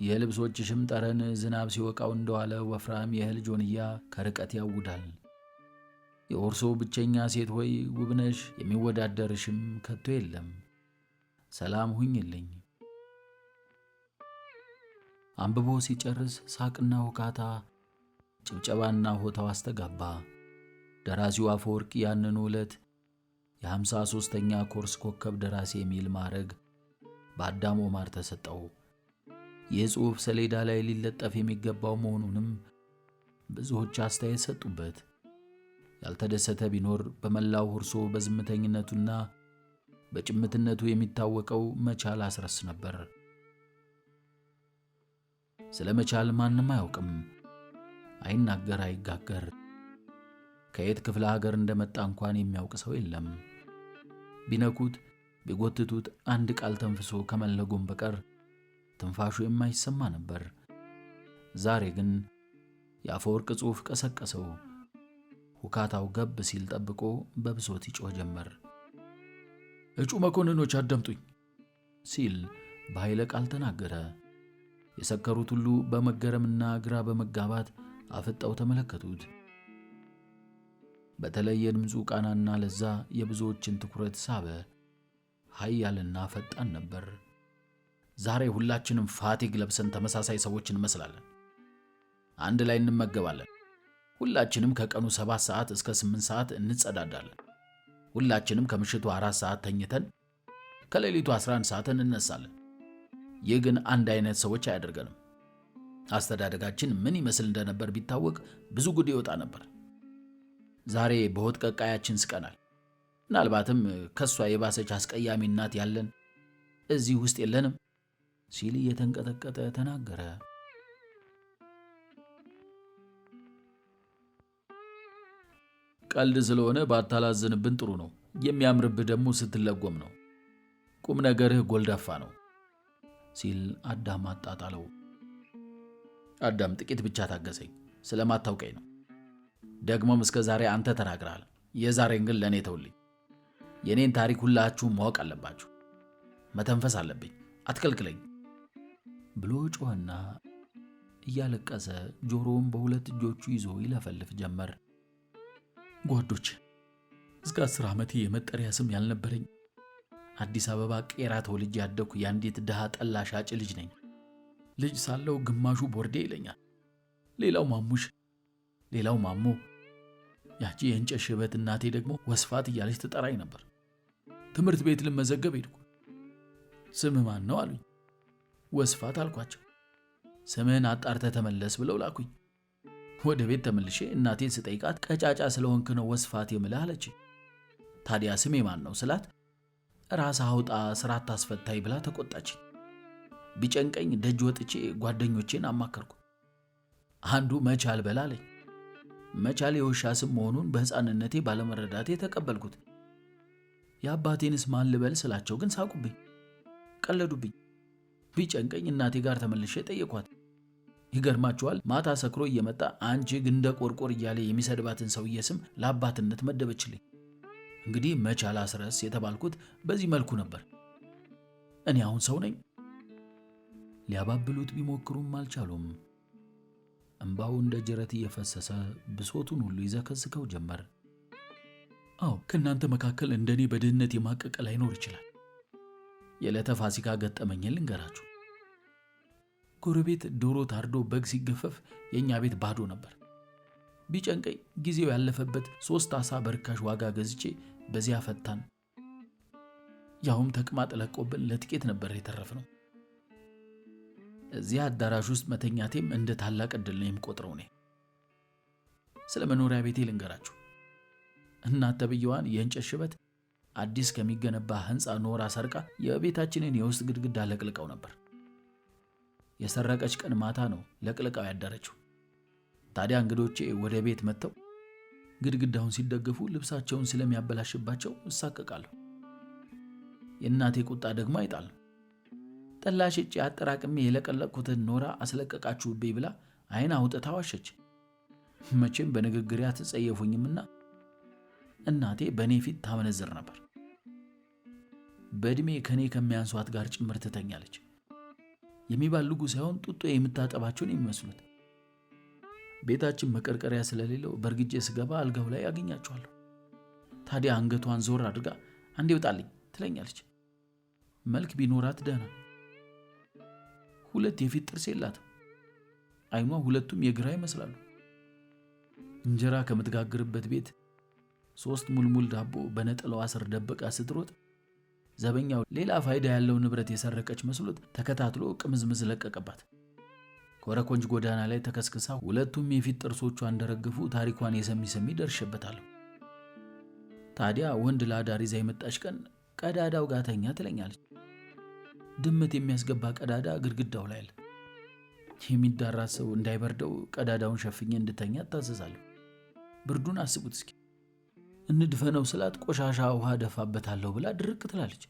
የልብሶችሽም ጠረን ዝናብ ሲወቃው እንደዋለ ወፍራም የእህል ጆንያ ከርቀት ያውዳል። የሁርሶ ብቸኛ ሴት ሆይ ውብነሽ፣ የሚወዳደርሽም ከቶ የለም። ሰላም ሁኝልኝ። አንብቦ ሲጨርስ ሳቅና ሁካታ፣ ጭብጨባና ሆታው አስተጋባ። ደራሲው አፈወርቅ ያንኑ ዕለት የ53ኛ ኮርስ ኮከብ ደራሲ የሚል ማዕረግ በአዳም ኦማር ተሰጠው። ይህ ጽሑፍ ሰሌዳ ላይ ሊለጠፍ የሚገባው መሆኑንም ብዙዎች አስተያየት ሰጡበት። ያልተደሰተ ቢኖር በመላው ሁርሶ በዝምተኝነቱና በጭምትነቱ የሚታወቀው መቻል አስረስ ነበር። ስለ መቻል ማንም አያውቅም። አይናገር አይጋገር። ከየት ክፍለ ሀገር እንደመጣ እንኳን የሚያውቅ ሰው የለም። ቢነኩት ቢጎትቱት አንድ ቃል ተንፍሶ ከመለጎም በቀር ትንፋሹ የማይሰማ ነበር። ዛሬ ግን የአፈወርቅ ጽሑፍ ቀሰቀሰው። ሁካታው ገብ ሲል ጠብቆ በብሶት ይጮህ ጀመር። እጩ መኮንኖች አዳምጡኝ ሲል በኃይለ ቃል ተናገረ። የሰከሩት ሁሉ በመገረምና ግራ በመጋባት አፍጠው ተመለከቱት። በተለይ የድምፁ ቃናና ለዛ የብዙዎችን ትኩረት ሳበ። ኃያልና ፈጣን ነበር። ዛሬ ሁላችንም ፋቲግ ለብሰን ተመሳሳይ ሰዎች እንመስላለን። አንድ ላይ እንመገባለን። ሁላችንም ከቀኑ 7 ሰዓት እስከ 8 ሰዓት እንጸዳዳለን። ሁላችንም ከምሽቱ 4 ሰዓት ተኝተን ከሌሊቱ 11 ሰዓት እንነሳለን። ይህ ግን አንድ አይነት ሰዎች አያደርገንም። አስተዳደጋችን ምን ይመስል እንደነበር ቢታወቅ ብዙ ጉድ ይወጣ ነበር። ዛሬ በሆት ቀቃያችን ስቀናል። ምናልባትም ከሷ የባሰች አስቀያሚ እናት ያለን እዚህ ውስጥ የለንም ሲል እየተንቀጠቀጠ ተናገረ። ቀልድ ስለሆነ ባታላዝንብን ጥሩ ነው። የሚያምርብህ ደግሞ ስትለጎም ነው። ቁም ነገርህ ጎልዳፋ ነው ሲል አዳም አጣጣለው። አዳም ጥቂት ብቻ ታገሰኝ፣ ስለማታውቀኝ ነው። ደግሞም እስከ ዛሬ አንተ ተናግረሃል። የዛሬን ግን ለእኔ ተውልኝ። የኔን ታሪክ ሁላችሁም ማወቅ አለባችሁ። መተንፈስ አለብኝ፣ አትከልክለኝ ብሎ ጮኸና እያለቀሰ ጆሮውን በሁለት እጆቹ ይዞ ይለፈልፍ ጀመር። ጓዶች፣ እስከ 10 ዓመቴ የመጠሪያ ስም ያልነበረኝ
አዲስ አበባ ቄራ ተወልጄ ያደግኩ የአንዲት ድሃ ጠላ ሻጭ ልጅ ነኝ። ልጅ ሳለው ግማሹ ቦርዴ ይለኛል፣ ሌላው ማሙሽ፣ ሌላው ማሞ። ያቺ የእንጨት ሽበት እናቴ ደግሞ ወስፋት እያለች ትጠራኝ ነበር። ትምህርት ቤት ልመዘገብ ሄድኩ። ስምህ ማን ነው አሉኝ። ወስፋት አልኳቸው። ስምህን አጣርተህ ተመለስ ብለው ላኩኝ። ወደ ቤት ተመልሼ እናቴን ስጠይቃት ቀጫጫ ስለሆንክ ነው ወስፋት የምልህ አለች። ታዲያ ስሜ ማን ነው ስላት ራስህ አውጣ ስራ አታስፈታኝ ብላ ተቆጣች። ቢጨንቀኝ ደጅ ወጥቼ ጓደኞቼን አማከርኩ። አንዱ መቻል በል አለኝ። መቻል የውሻ ስም መሆኑን በሕፃንነቴ ባለመረዳቴ ተቀበልኩት። የአባቴንስ ማን ልበል ስላቸው ግን ሳቁብኝ፣ ቀለዱብኝ። ቢጨንቀኝ እናቴ ጋር ተመልሼ ጠየኳት። ይገርማችኋል፣ ማታ ሰክሮ እየመጣ አንቺ ግንደ ቆርቆር እያለ የሚሰድባትን ሰውዬ ስም ለአባትነት መደበችልኝ። እንግዲህ መቻል አስረስ የተባልኩት በዚህ መልኩ ነበር። እኔ አሁን ሰው ነኝ? ሊያባብሉት ቢሞክሩም አልቻሉም። እንባው እንደ ጅረት እየፈሰሰ ብሶቱን ሁሉ ይዘከዝከው ጀመር። አዎ፣ ከእናንተ መካከል እንደኔ በድህነት የማቀቀ ላይኖር ይችላል። የዕለተ ፋሲካ ገጠመኝን ልንገራችሁ። ጎረቤት ዶሮ ታርዶ በግ ሲገፈፍ የእኛ ቤት ባዶ ነበር። ቢጨንቀኝ ጊዜው ያለፈበት 3 ዓሣ በርካሽ ዋጋ ገዝቼ በዚያ ፈታን። ያውም ተቅማጥ ለቆብን ለጥቂት ነበር የተረፍነው። እዚያ አዳራሽ ውስጥ መተኛቴም እንደ ታላቅ ዕድል ነው የምቆጥረው። እኔ ስለ መኖሪያ ቤቴ ልንገራችሁ። እናት ተብዬዋን የእንጨት ሽበት አዲስ ከሚገነባ ሕንፃ ኖራ ሰርቃ የቤታችንን የውስጥ ግድግዳ ለቅልቀው ነበር። የሰረቀች ቀን ማታ ነው ለቅልቃው ያደረችው። ታዲያ እንግዶቼ ወደ ቤት መጥተው ግድግዳውን ሲደገፉ ልብሳቸውን ስለሚያበላሽባቸው እሳቀቃለሁ። የእናቴ ቁጣ ደግሞ አይጣል ነው። ጠላሽጬ አጠራቅሜ የለቀለቅኩትን ኖራ አስለቀቃችሁብኝ ብላ አይን አውጥታ ዋሸች። መቼም በንግግሬ አትጸየፉኝምና እናቴ በእኔ ፊት ታመነዝር ነበር። በዕድሜ ከኔ ከሚያንሷት ጋር ጭምር ትተኛለች። የሚባልጉ ሳይሆን ጡጦ የምታጠባቸውን የሚመስሉት። ቤታችን መቀርቀሪያ ስለሌለው በርግጄ ስገባ አልጋው ላይ ያገኛቸዋለሁ። ታዲያ አንገቷን ዞር አድርጋ አንዴ ውጣልኝ ትለኛለች። መልክ ቢኖራት ደህና፣ 2 የፊት ጥርስ የላትም። አይኗ 2ቱም የግራ ይመስላሉ። እንጀራ ከምትጋግርበት ቤት 3 ሙልሙል ዳቦ በነጠላዋ ስር ደብቃ ስትሮጥ ዘበኛው ሌላ ፋይዳ ያለው ንብረት የሰረቀች መስሎት ተከታትሎ ቅምዝምዝ ለቀቀባት። ኮረኮንጅ ጎዳና ላይ ተከስክሳ 2ቱም የፊት ጥርሶቿ እንደረገፉ ታሪኳን የሰሚ ደርሼበታለሁ። ታዲያ ወንድ ለአዳር ይዛ የመጣች ቀን ቀዳዳው ጋተኛ ትለኛለች። ድመት የሚያስገባ ቀዳዳ ግድግዳው ላይ አለ። የሚዳራት ሰው እንዳይበርደው ቀዳዳውን ሸፍኜ እንድተኛ ታዘዛለሁ። ብርዱን አስቡት እስኪ። እንድፈነው ስላት ቆሻሻ ውሃ ደፋበታለሁ ብላ ድርቅ ትላለች።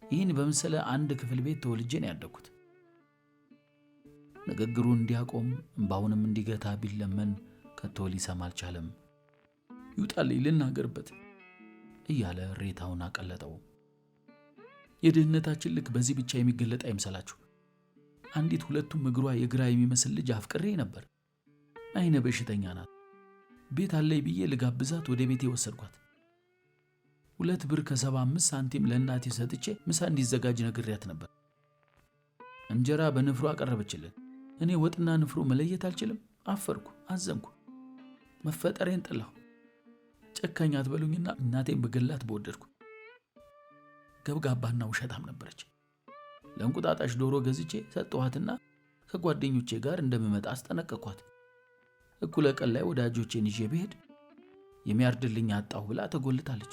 ይህን በመሰለ አንድ ክፍል ቤት ተወልጄ ነው ያደግኩት። ንግግሩን እንዲያቆም እንባውንም እንዲገታ ቢለመን ከቶ ሊሰማ አልቻለም። ይውጣልኝ ልናገርበት እያለ ሬታውን አቀለጠው። የድህነታችን ልክ በዚህ ብቻ የሚገለጥ አይምሰላችሁ። አንዲት 2ቱም እግሯ የግራ የሚመስል ልጅ አፍቅሬ ነበር። አይነ በሽተኛ ናት። ቤት አለይ ብዬ ልጋብዛት ወደ ቤቴ ወሰድኳት። 2 ብር ከ75 ሳንቲም ለእናቴ ሰጥቼ ምሳ እንዲዘጋጅ ነግሬያት ነበር። እንጀራ በንፍሮ አቀረበችልን። እኔ ወጥና ንፍሮ መለየት አልችልም። አፈርኩ፣ አዘንኩ፣ መፈጠሬን ጠላሁ። ጨካኝ አትበሉኝና እናቴን በገላት በወደድኩ። ገብጋባና ውሸታም ነበረች። ለእንቁጣጣሽ ዶሮ ገዝቼ ሰጠኋትና ከጓደኞቼ ጋር እንደምመጣ አስጠነቀቅኳት። እኩለ ቀን ላይ ወዳጆቼን ይዤ ብሄድ የሚያርድልኝ አጣሁ ብላ ተጎልታለች።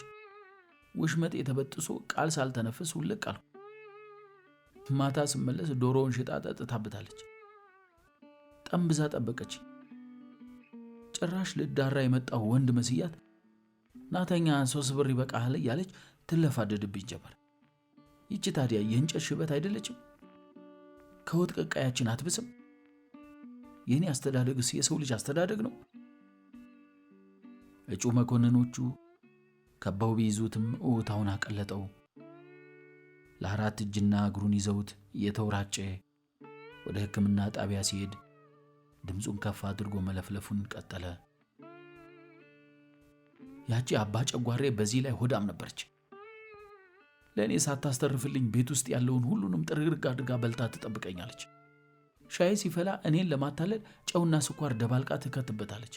ውሽመጤ ተበጥሶ ቃል ሳልተነፍስ ውልቅ አልኩ። ማታ ስመለስ ዶሮውን ሽጣ ጠጥታበታለች። ጠምብዛ ጠበቀች። ጭራሽ ልዳራ የመጣሁ ወንድ መስያት ናተኛ 3 ብር ይበቃሃል እያለች ትለፋደድብኝ ጀመር። ይቺ ታዲያ የእንጨት ሽበት አይደለችም? ከወጥ ቀቃያችን አትብስም? የኔ አስተዳደግስ የሰው ልጅ አስተዳደግ ነው? እጩ መኮንኖቹ ከበው ቢይዙትም እውታውን አቀለጠው። ለ4 እጅና እግሩን ይዘውት እየተወራጨ ወደ ሕክምና ጣቢያ ሲሄድ ድምፁን ከፍ አድርጎ መለፍለፉን ቀጠለ። ያቺ አባ ጨጓሬ በዚህ ላይ ሆዳም ነበረች። ለእኔ ሳታስተርፍልኝ ቤት ውስጥ ያለውን ሁሉንም ጥርግርግ አድርጋ በልታ ትጠብቀኛለች። ሻይ ሲፈላ እኔን ለማታለል ጨውና ስኳር ደባልቃ ትከትበታለች።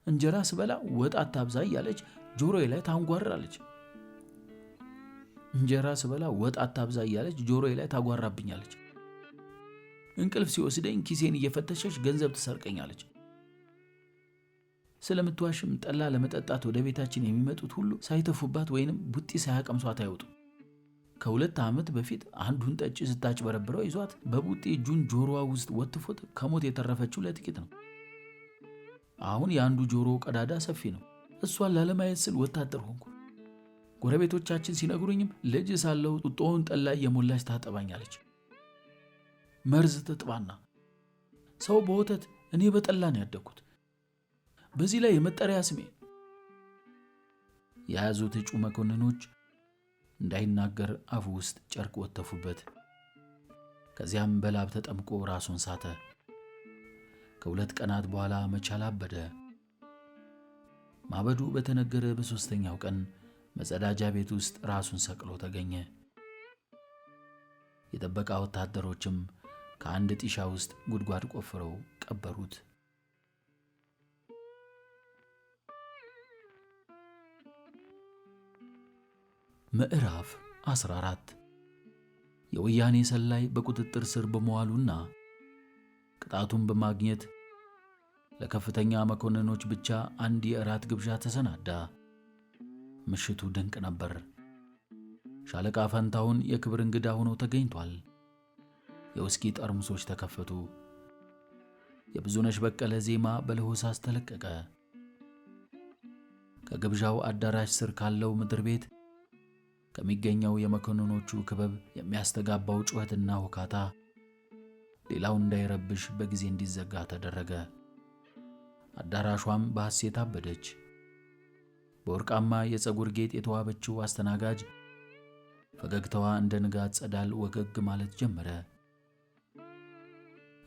እንጀራ ስበላ ወጥ አታብዛ እያለች ጆሮዬ ላይ ታንጓራለች። ጆሮዬ ላይ ታጓራብኛለች። እንቅልፍ ሲወስደኝ ኪሴን እየፈተሸች ገንዘብ ትሰርቀኛለች። ስለምትዋሽም ጠላ ለመጠጣት ወደ ቤታችን የሚመጡት ሁሉ ሳይተፉባት ወይንም ቡጢ ሳያቀምሷት አይወጡም። ከ2 ዓመት በፊት አንዱን ጠጪ ስታጭበረብረው ይዟት በቡጢ እጁን ጆሮዋ ውስጥ ወትፎት ከሞት የተረፈችው ለጥቂት ነው። አሁን የአንዱ ጆሮ ቀዳዳ ሰፊ ነው። እሷን ላለማየት ስል ወታደር ሆንኩ። ጎረቤቶቻችን ሲነግሩኝም ልጅ ሳለሁ ጡጦውን ጠላ የሞላች ታጠባኛለች። መርዝ ትጥባና ሰው በወተት እኔ በጠላ ነው ያደግኩት። በዚህ ላይ የመጠሪያ ስሜ የያዙት እጩ መኮንኖች እንዳይናገር አፉ ውስጥ ጨርቅ ወተፉበት። ከዚያም በላብ ተጠምቆ ራሱን ሳተ። ከ2 ቀናት በኋላ መቻል አበደ። ማበዱ በተነገረ በ3ኛው ቀን መጸዳጃ ቤት ውስጥ ራሱን ሰቅሎ ተገኘ። የጠበቃ ወታደሮችም ከአንድ ጢሻ ውስጥ ጉድጓድ ቆፍረው ቀበሩት። ምዕራፍ 14 የወያኔ ሰላይ በቁጥጥር ስር በመዋሉና ቅጣቱን በማግኘት ለከፍተኛ መኮንኖች ብቻ አንድ የእራት ግብዣ ተሰናዳ። ምሽቱ ድንቅ ነበር። ሻለቃ ፈንታውን የክብር እንግዳ ሆኖ ተገኝቷል። የውስኪ ጠርሙሶች ተከፈቱ። የብዙነሽ በቀለ ዜማ በለሆሳስ ተለቀቀ። ከግብዣው አዳራሽ ስር ካለው ምድር ቤት ከሚገኘው የመኮንኖቹ ክበብ የሚያስተጋባው ጩኸትና ሁካታ ሌላው እንዳይረብሽ በጊዜ እንዲዘጋ ተደረገ። አዳራሿም በሐሴት አበደች። በወርቃማ የፀጉር ጌጥ የተዋበችው አስተናጋጅ ፈገግታዋ እንደ ንጋት ጸዳል ወገግ ማለት ጀመረ።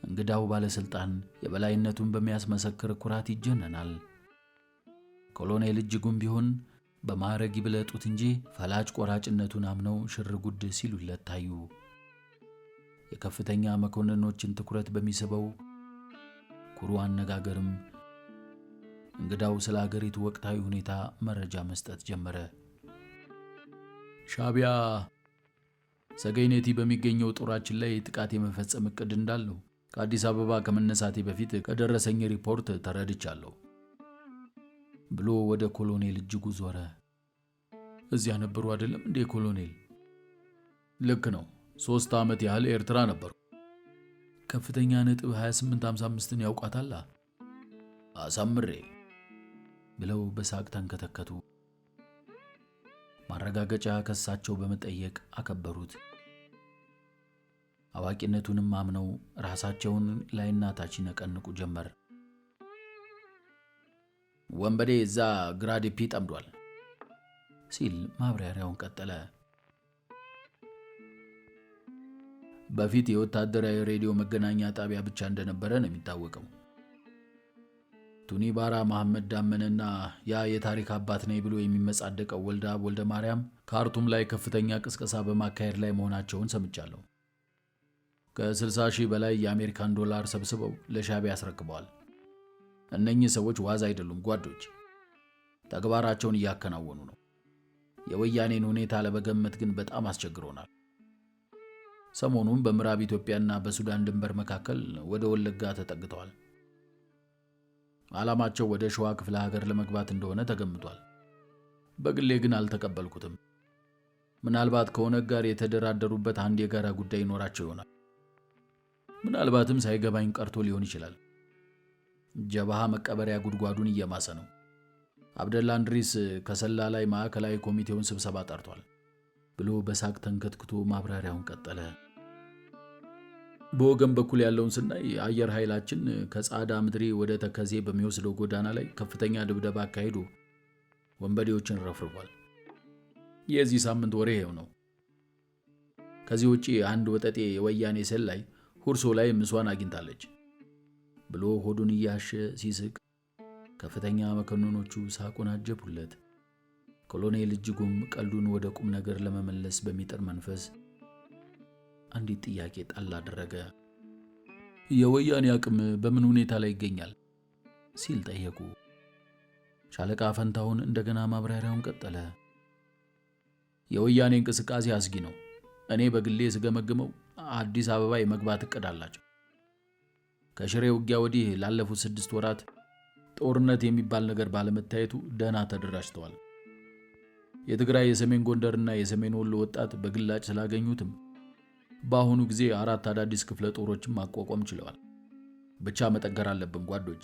እንግዳው ባለስልጣን የበላይነቱን በሚያስመሰክር ኩራት ይጀነናል። ኮሎኔል እጅጉም ቢሆን በማዕረግ ይብለጡት እንጂ ፈላጭ ቆራጭነቱን አምነው ሽር ጉድ ሲሉለት ታዩ። የከፍተኛ መኮንኖችን ትኩረት በሚስበው ኩሩ አነጋገርም እንግዳው ስለ አገሪቱ ወቅታዊ ሁኔታ መረጃ መስጠት ጀመረ። ሻዕቢያ ሰገይነቲ በሚገኘው ጦራችን ላይ ጥቃት የመፈጸም እቅድ እንዳለው ከአዲስ አበባ ከመነሳቴ በፊት ከደረሰኝ ሪፖርት ተረድቻለሁ ብሎ ወደ ኮሎኔል እጅጉ ዞረ። እዚያ ነበሩ አይደለም እንዴ ኮሎኔል? ልክ ነው። 3 ዓመት ያህል ኤርትራ ነበሩ። ከፍተኛ ነጥብ 2855ን ያውቃታል? አሳምሬ ብለው በሳቅ ተንከተከቱ። ማረጋገጫ ከሳቸው በመጠየቅ አከበሩት። አዋቂነቱንም አምነው ራሳቸውን ላይና ታች ነቀንቁ ጀመር። ወንበዴ እዛ ግራዲፒ ጠምዷል ሲል ማብራሪያውን ቀጠለ። በፊት የወታደራዊ ሬዲዮ መገናኛ ጣቢያ ብቻ እንደነበረ ነው የሚታወቀው። ቱኒባራ መሐመድ ዳመነና ያ የታሪክ አባት ነኝ ብሎ የሚመጻደቀው ወልደ ማርያም ካርቱም ላይ ከፍተኛ ቅስቀሳ በማካሄድ ላይ መሆናቸውን ሰምቻለሁ። ከ60,000 በላይ የአሜሪካን ዶላር ሰብስበው ለሻዕቢያ አስረክበዋል። እነኚህ ሰዎች ዋዝ አይደሉም ጓዶች። ተግባራቸውን እያከናወኑ ነው። የወያኔን ሁኔታ ለመገመት ግን በጣም አስቸግሮናል። ሰሞኑን በምዕራብ ኢትዮጵያና በሱዳን ድንበር መካከል ወደ ወለጋ ተጠግተዋል። ዓላማቸው ወደ ሸዋ ክፍለ ሀገር ለመግባት እንደሆነ ተገምቷል። በግሌ ግን አልተቀበልኩትም። ምናልባት ከኦነግ ጋር የተደራደሩበት አንድ የጋራ ጉዳይ ይኖራቸው ይሆናል። ምናልባትም ሳይገባኝ ቀርቶ ሊሆን ይችላል። ጀባሃ መቀበሪያ ጉድጓዱን እየማሰ ነው። አብደላ እንድሪስ ከሰላ ላይ ማዕከላዊ ኮሚቴውን ስብሰባ ጠርቷል ብሎ በሳቅ ተንከትክቶ ማብራሪያውን ቀጠለ። በወገን በኩል ያለውን ስናይ አየር ኃይላችን ከጻዳ ምድሪ ወደ ተከዜ በሚወስደው ጎዳና ላይ ከፍተኛ ድብደባ አካሂዶ ወንበዴዎችን ረፍርፏል። የዚህ ሳምንት ወሬ ይሄው ነው። ከዚህ ውጪ አንድ ወጠጤ የወያኔ ሰላይ ሁርሶ ላይ ምሷን አግኝታለች ብሎ ሆዱን እያሸ ሲስቅ ከፍተኛ መኮንኖቹ ሳቁን አጀቡለት።
ኮሎኔል እጅጉም ቀልዱን ወደ ቁም ነገር ለመመለስ በሚጥር መንፈስ አንዲት ጥያቄ ጣል አደረገ። የወያኔ አቅም በምን ሁኔታ ላይ ይገኛል ሲል ጠየቁ። ሻለቃ ፈንታሁን እንደገና ማብራሪያውን ቀጠለ። የወያኔ እንቅስቃሴ አስጊ ነው። እኔ በግሌ ስገመግመው አዲስ አበባ የመግባት እቅድ አላቸው። ከሽሬ ውጊያ ወዲህ ላለፉት 6 ወራት ጦርነት የሚባል ነገር ባለመታየቱ ደህና ተደራጅተዋል። የትግራይ የሰሜን ጎንደርና የሰሜን ወሎ ወጣት በግላጭ ስላገኙትም በአሁኑ ጊዜ 4 አዳዲስ ክፍለ ጦሮችን ማቋቋም ችለዋል። ብቻ መጠንከር አለብን ጓዶች።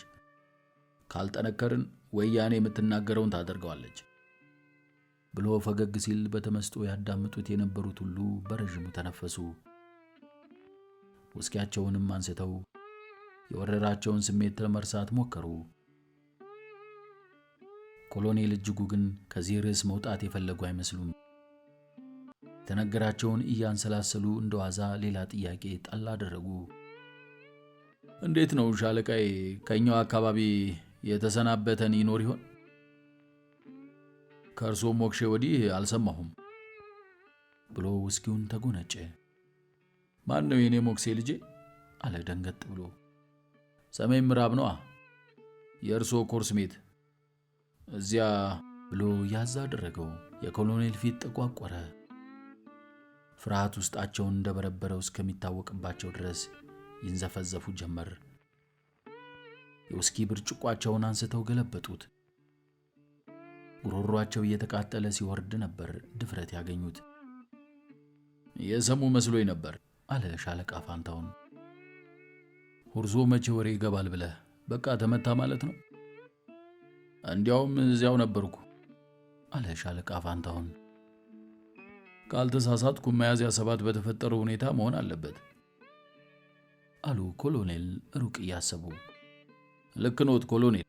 ካልጠነከርን ወያኔ የምትናገረውን ታደርገዋለች ብሎ ፈገግ ሲል በተመስጦ ያዳምጡት የነበሩት ሁሉ በረጅሙ ተነፈሱ። ውስኪያቸውንም አንስተው የወረራቸውን ስሜት ለመርሳት ሞከሩ። ኮሎኔል እጅጉ ግን ከዚህ ርዕስ መውጣት የፈለጉ አይመስሉም። የተነገራቸውን እያንሰላሰሉ እንደዋዛ ሌላ ጥያቄ ጣል አደረጉ። እንዴት ነው ሻለቃዬ፣ ከኛው አካባቢ የተሰናበተን ይኖር ይሆን? ከእርሶ ሞክሼ ወዲህ አልሰማሁም ብሎ ውስኪውን ተጎነጨ። ማን ነው የኔ ሞክሴ ልጄ? አለ ደንገጥ ብሎ። ሰሜን ምዕራብ ነዋ፣ የእርሶ ኮርስሜት እዚያ ብሎ ያዝ አደረገው። የኮሎኔል ፊት ተቋቆረ። ፍርሃት ውስጣቸውን እንደበረበረው እስከሚታወቅባቸው ድረስ ይንዘፈዘፉ ጀመር። የውስኪ ብርጭቋቸውን አንስተው ገለበጡት። ጉሮሯቸው እየተቃጠለ ሲወርድ ነበር ድፍረት ያገኙት። የሰሙ መስሎኝ ነበር አለ ሻለቃ ፋንታሁን። ሁርሶ መቼ ወሬ ይገባል ብለህ በቃ ተመታ ማለት ነው? እንዲያውም እዚያው ነበርኩ አለ ሻለቃ ፋንታሁን። ካልተሳሳትኩ ሚያዝያ 7 በተፈጠረው ሁኔታ መሆን አለበት አሉ ኮሎኔል ሩቅ እያሰቡ። ልክ ኖት ኮሎኔል።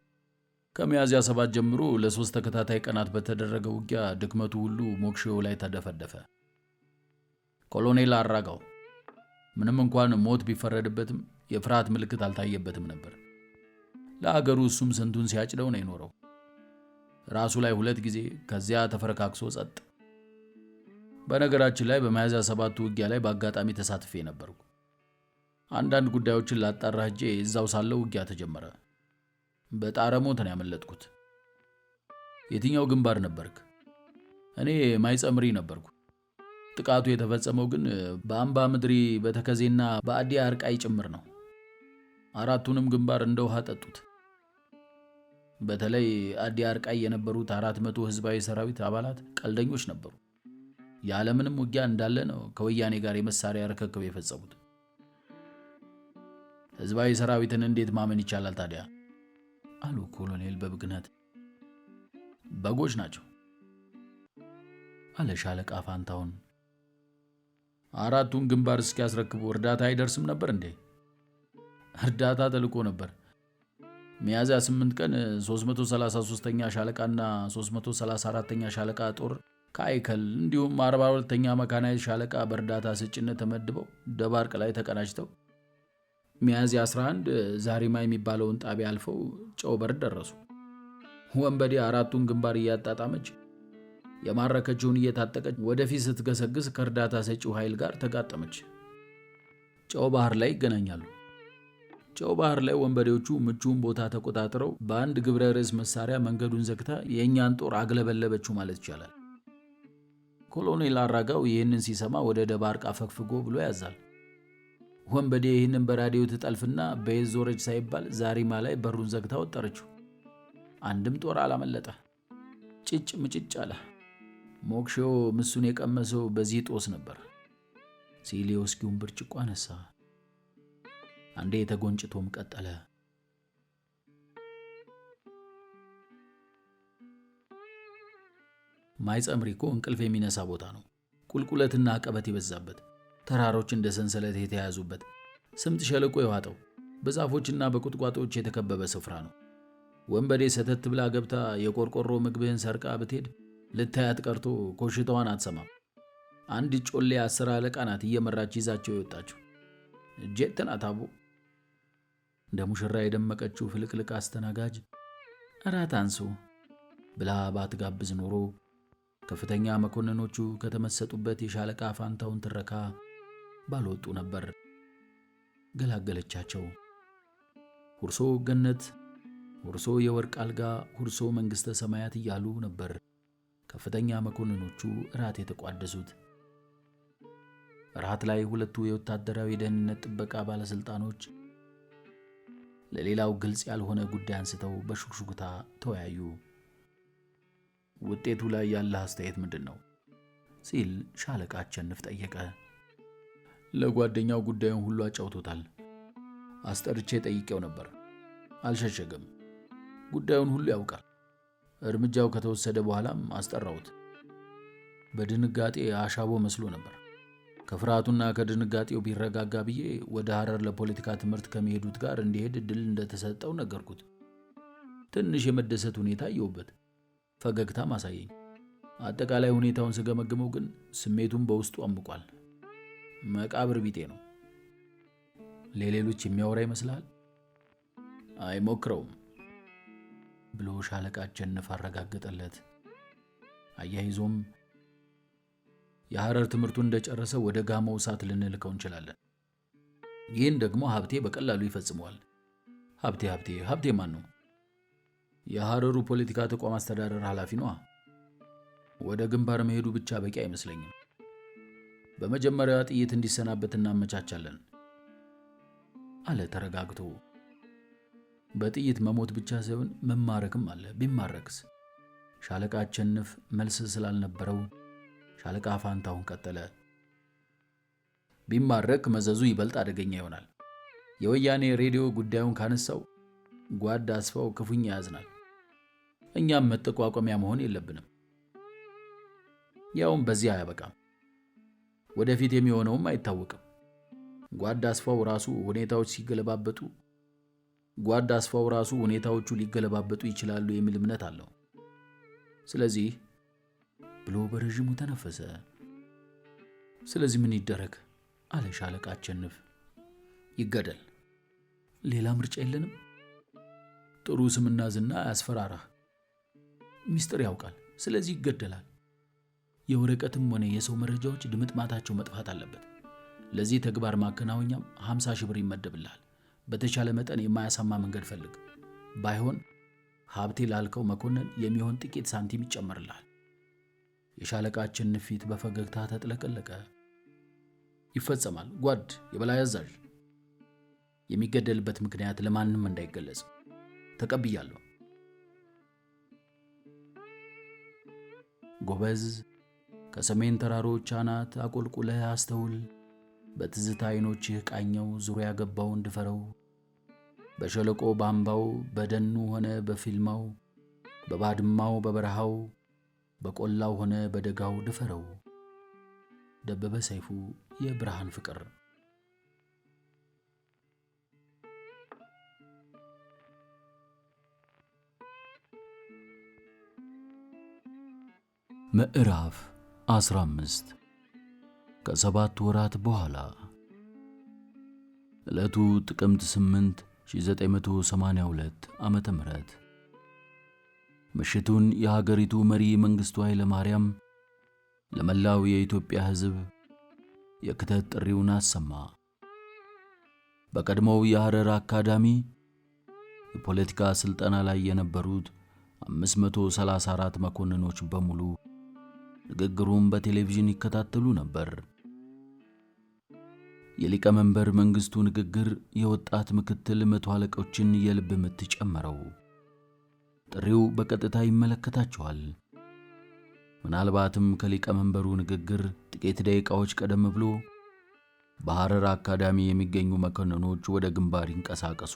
ከሚያዝያ 7 ጀምሮ ለ3 ተከታታይ ቀናት በተደረገ ውጊያ ድክመቱ ሁሉ ሞክሼው ላይ ተደፈደፈ። ኮሎኔል አራጋው ምንም እንኳን ሞት ቢፈረድበትም የፍርሃት ምልክት አልታየበትም ነበር። ለአገሩ እሱም ስንቱን ሲያጭደው ነው የኖረው። ራሱ ላይ 2 ጊዜ ከዚያ ተፈረካክሶ ጸጥ። በነገራችን ላይ በሚያዝያ 7 ውጊያ ላይ በአጋጣሚ ተሳትፌ ነበርኩ። አንዳንድ ጉዳዮችን ላጣራ ሄጄ እዛው ሳለው ውጊያ ተጀመረ። በጣረ ሞት ነው ያመለጥኩት። የትኛው ግንባር ነበርክ? እኔ ማይጸምሪ ነበርኩ። ጥቃቱ የተፈጸመው ግን በአምባ ምድሪ በተከዜና በአዲ አርቃይ ጭምር ነው። 4ቱንም ግንባር እንደ ውሃ ጠጡት። በተለይ አዲ አርቃይ የነበሩት 400 ህዝባዊ ሰራዊት አባላት ቀልደኞች ነበሩ። ያለምንም ውጊያ እንዳለ ነው ከወያኔ ጋር የመሳሪያ ርክክብ የፈጸሙት። ህዝባዊ ሰራዊትን እንዴት ማመን ይቻላል ታዲያ? አሉ ኮሎኔል በብግነት። በጎች ናቸው አለ ሻለቃ ፋንታሁን። 4ቱን ግንባር እስኪያስረክቡ እርዳታ አይደርስም ነበር እንዴ? እርዳታ ተልኮ ነበር። ሚያዝያ 8 ቀን 333ኛ ሻለቃና 334ኛ ሻለቃ ጦር ከአይከል እንዲሁም 42ኛ መካናይዝ ሻለቃ በእርዳታ ስጭነት ተመድበው ደባርቅ ላይ ተቀናጅተው ሚያዝያ 11 ዛሪማ የሚባለውን ጣቢያ አልፈው ጨው በር ደረሱ። ወንበዴ 4ቱን ግንባር እያጣጣመች የማረከችውን እየታጠቀች ወደፊት ስትገሰግስ ከእርዳታ ሰጪው ኃይል ጋር ተጋጠመች። ጨው ባህር ላይ ይገናኛሉ። ጨው ባህር ላይ ወንበዴዎቹ ምቹውን ቦታ ተቆጣጥረው በአንድ ግብረ ርዕስ መሳሪያ መንገዱን ዘግታ የእኛን ጦር አግለበለበችው ማለት ይቻላል። ኮሎኔል አራጋው ይህንን ሲሰማ ወደ ደባርቅ አፈግፍጎ ብሎ ያዛል። ወንበዴ ይህንን በራዲዮ ትጠልፍና በየት ዞረች ሳይባል ዛሪማ ላይ በሩን ዘግታ ወጠረችው። አንድም ጦር አላመለጠ። ጭጭ ምጭጭ አለ። ሞክሼው ምሱን የቀመሰው በዚህ ጦስ ነበር ሲል የውስኪውን ብርጭቆ አነሳ። አንዴ ተጎንጭቶም ቀጠለ። ማይጸምሪኮ እንቅልፍ የሚነሳ ቦታ ነው። ቁልቁለትና አቀበት የበዛበት፣ ተራሮች እንደ ሰንሰለት የተያያዙበት፣ ስምጥ ሸለቆ የዋጠው፣ በዛፎችና በቁጥቋጦዎች የተከበበ ስፍራ ነው። ወንበዴ ሰተት ብላ ገብታ የቆርቆሮ ምግብህን ሰርቃ ብትሄድ ልታያት ቀርቶ ኮሽታዋን አትሰማም። አንድ ጮሌ 10 አለቃ ናት እየመራች ይዛቸው የወጣችው። ጄት ናት አቦ። እንደ ሙሽራ የደመቀችው ፍልቅልቅ አስተናጋጅ እራት አንሱ ብላ ባትጋብዝ ኖሮ
ከፍተኛ መኮንኖቹ ከተመሰጡበት የሻለቃ ፋንታውን ትረካ ባልወጡ ነበር። ገላገለቻቸው። ሁርሶ ገነት፣ ሁርሶ የወርቅ አልጋ፣ ሁርሶ መንግሥተ ሰማያት እያሉ ነበር ከፍተኛ መኮንኖቹ እራት የተቋደሱት። እራት ላይ ሁለቱ የወታደራዊ ደህንነት ጥበቃ ባለሥልጣኖች ለሌላው ግልጽ ያልሆነ ጉዳይ አንስተው በሹክሹክታ ተወያዩ። ውጤቱ ላይ ያለ አስተያየት ምንድን ነው? ሲል ሻለቃ አቸንፍ ጠየቀ። ለጓደኛው ጉዳዩን ሁሉ አጫውቶታል። አስጠርቼ ጠይቄው ነበር። አልሸሸገም። ጉዳዩን ሁሉ ያውቃል። እርምጃው ከተወሰደ በኋላም አስጠራሁት። በድንጋጤ አሻቦ መስሎ ነበር። ከፍርሃቱና ከድንጋጤው ቢረጋጋ ብዬ ወደ ሐረር ለፖለቲካ ትምህርት ከመሄዱት ጋር እንዲሄድ እድል እንደተሰጠው ነገርኩት። ትንሽ የመደሰት ሁኔታ አየሁበት። ፈገግታም አሳየኝ። አጠቃላይ ሁኔታውን ስገመግመው ግን ስሜቱን በውስጡ አምቋል። መቃብር ቢጤ ነው። ለሌሎች የሚያወራ ይመስላል። አይሞክረውም ብሎ ሻለቃ አቸንፍ አረጋገጠለት። አያይዞም የሐረር ትምህርቱን እንደጨረሰ ወደ ጋሞው እሳት ልንልከው እንችላለን። ይህን ደግሞ ሀብቴ በቀላሉ ይፈጽመዋል። ሀብቴ ማን ነው? የሐረሩ ፖለቲካ ተቋም አስተዳደር ኃላፊ ነዋ። ወደ ግንባር መሄዱ ብቻ በቂ አይመስለኝም። በመጀመሪያ ጥይት እንዲሰናበት እናመቻቻለን አለ ተረጋግቶ። በጥይት መሞት ብቻ ሳይሆን መማረክም አለ። ቢማረክስ? ሻለቃ አቸንፍ መልስ ስላልነበረው ሻለቃ ፋንታውን ቀጠለ። ቢማረክ መዘዙ ይበልጥ አደገኛ ይሆናል። የወያኔ ሬዲዮ ጉዳዩን ካነሳው ጓድ አስፋው ክፉኛ ያዝናል። እኛም መጠቋቋሚያ መሆን የለብንም። ያውም በዚህ አያበቃም። ወደፊት የሚሆነውም አይታወቅም። ጓድ አስፋው ራሱ ሁኔታዎቹ ሊገለባበጡ ይችላሉ የሚል እምነት አለው። ስለዚህ ብሎ በረዥሙ ተነፈሰ። ስለዚህ ምን ይደረግ? አለ ሻለቃ አቸንፍ። ይገደል። ሌላ ምርጫ የለንም። ጥሩ ስምና ዝና አያስፈራራህ። ሚስጥር ያውቃል። ስለዚህ ይገደላል። የወረቀትም ሆነ የሰው መረጃዎች ድምጥማታቸው መጥፋት አለበት። ለዚህ ተግባር ማከናወኛም 50 ሺህ ብር ይመደብልሃል። በተቻለ መጠን የማያሳማ መንገድ ፈልግ። ባይሆን ሀብቴ ላልከው መኮንን የሚሆን ጥቂት ሳንቲም ይጨመርልሃል። የሻለቃ አቸንፍ ፊት በፈገግታ ተጥለቀለቀ። ይፈጸማል ጓድ የበላይ አዛዥ። የሚገደልበት ምክንያት ለማንም እንዳይገለጽ ተቀብያለሁ። ጎበዝ፣ ከሰሜን ተራሮች አናት አቆልቁለህ አስተውል። በትዝታ ዓይኖችህ ቃኘው፣ ዙሪያ ገባውን ድፈረው። በሸለቆ ባምባው፣ በደኑ ሆነ በፊልማው፣ በባድማው በበረሃው፣ በቆላው ሆነ በደጋው ድፈረው። ደበበ ሰይፉ፣ የብርሃን ፍቅር።
ምዕራፍ 15 ከ7 ወራት በኋላ ዕለቱ ጥቅምት 8 1982 ዓመተ ምህረት ምሽቱን የሀገሪቱ መሪ መንግስቱ ኃይለ ማርያም ለመላው የኢትዮጵያ ሕዝብ የክተት ጥሪውን አሰማ። በቀድሞው የሐረር አካዳሚ የፖለቲካ ስልጠና ላይ የነበሩት 534 መኮንኖች በሙሉ ንግግሩን በቴሌቪዥን ይከታተሉ ነበር። የሊቀመንበር መንግስቱ ንግግር የወጣት ምክትል መቶ አለቆችን የልብ ምት ጨመረው። ጥሪው በቀጥታ ይመለከታቸዋል። ምናልባትም ከሊቀመንበሩ ንግግር ጥቂት ደቂቃዎች ቀደም ብሎ በሐረር አካዳሚ የሚገኙ መኮንኖች ወደ ግንባር ይንቀሳቀሱ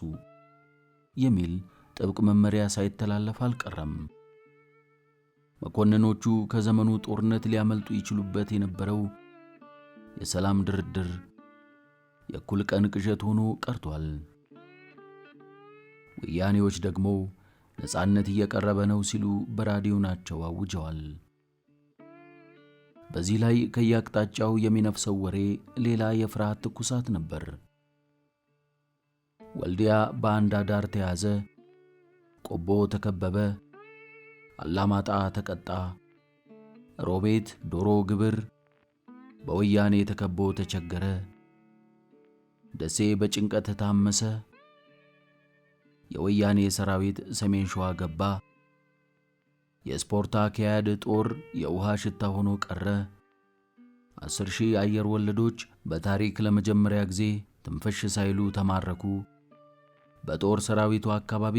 የሚል ጥብቅ መመሪያ ሳይተላለፍ አልቀረም። መኮንኖቹ ከዘመኑ ጦርነት ሊያመልጡ ይችሉበት የነበረው የሰላም ድርድር የኩል ቀን ቅዠት ሆኖ ቀርቷል። ወያኔዎች ደግሞ ነጻነት እየቀረበ ነው ሲሉ በራዲዮናቸው አውጀዋል። በዚህ ላይ ከያቅጣጫው የሚነፍሰው ወሬ ሌላ የፍርሃት ትኩሳት ነበር። ወልዲያ በአንድ አዳር ተያዘ፣ ቆቦ ተከበበ፣ አላማጣ ተቀጣ፣ ሮቤት ዶሮ ግብር በወያኔ ተከቦ ተቸገረ። ደሴ በጭንቀት ታመሰ። የወያኔ ሰራዊት ሰሜን ሸዋ ገባ። የስፖርታኪያድ ጦር የውሃ ሽታ ሆኖ ቀረ። 10,000 አየር ወለዶች በታሪክ ለመጀመሪያ ጊዜ ትንፍሽ ሳይሉ ተማረኩ። በጦር ሰራዊቱ አካባቢ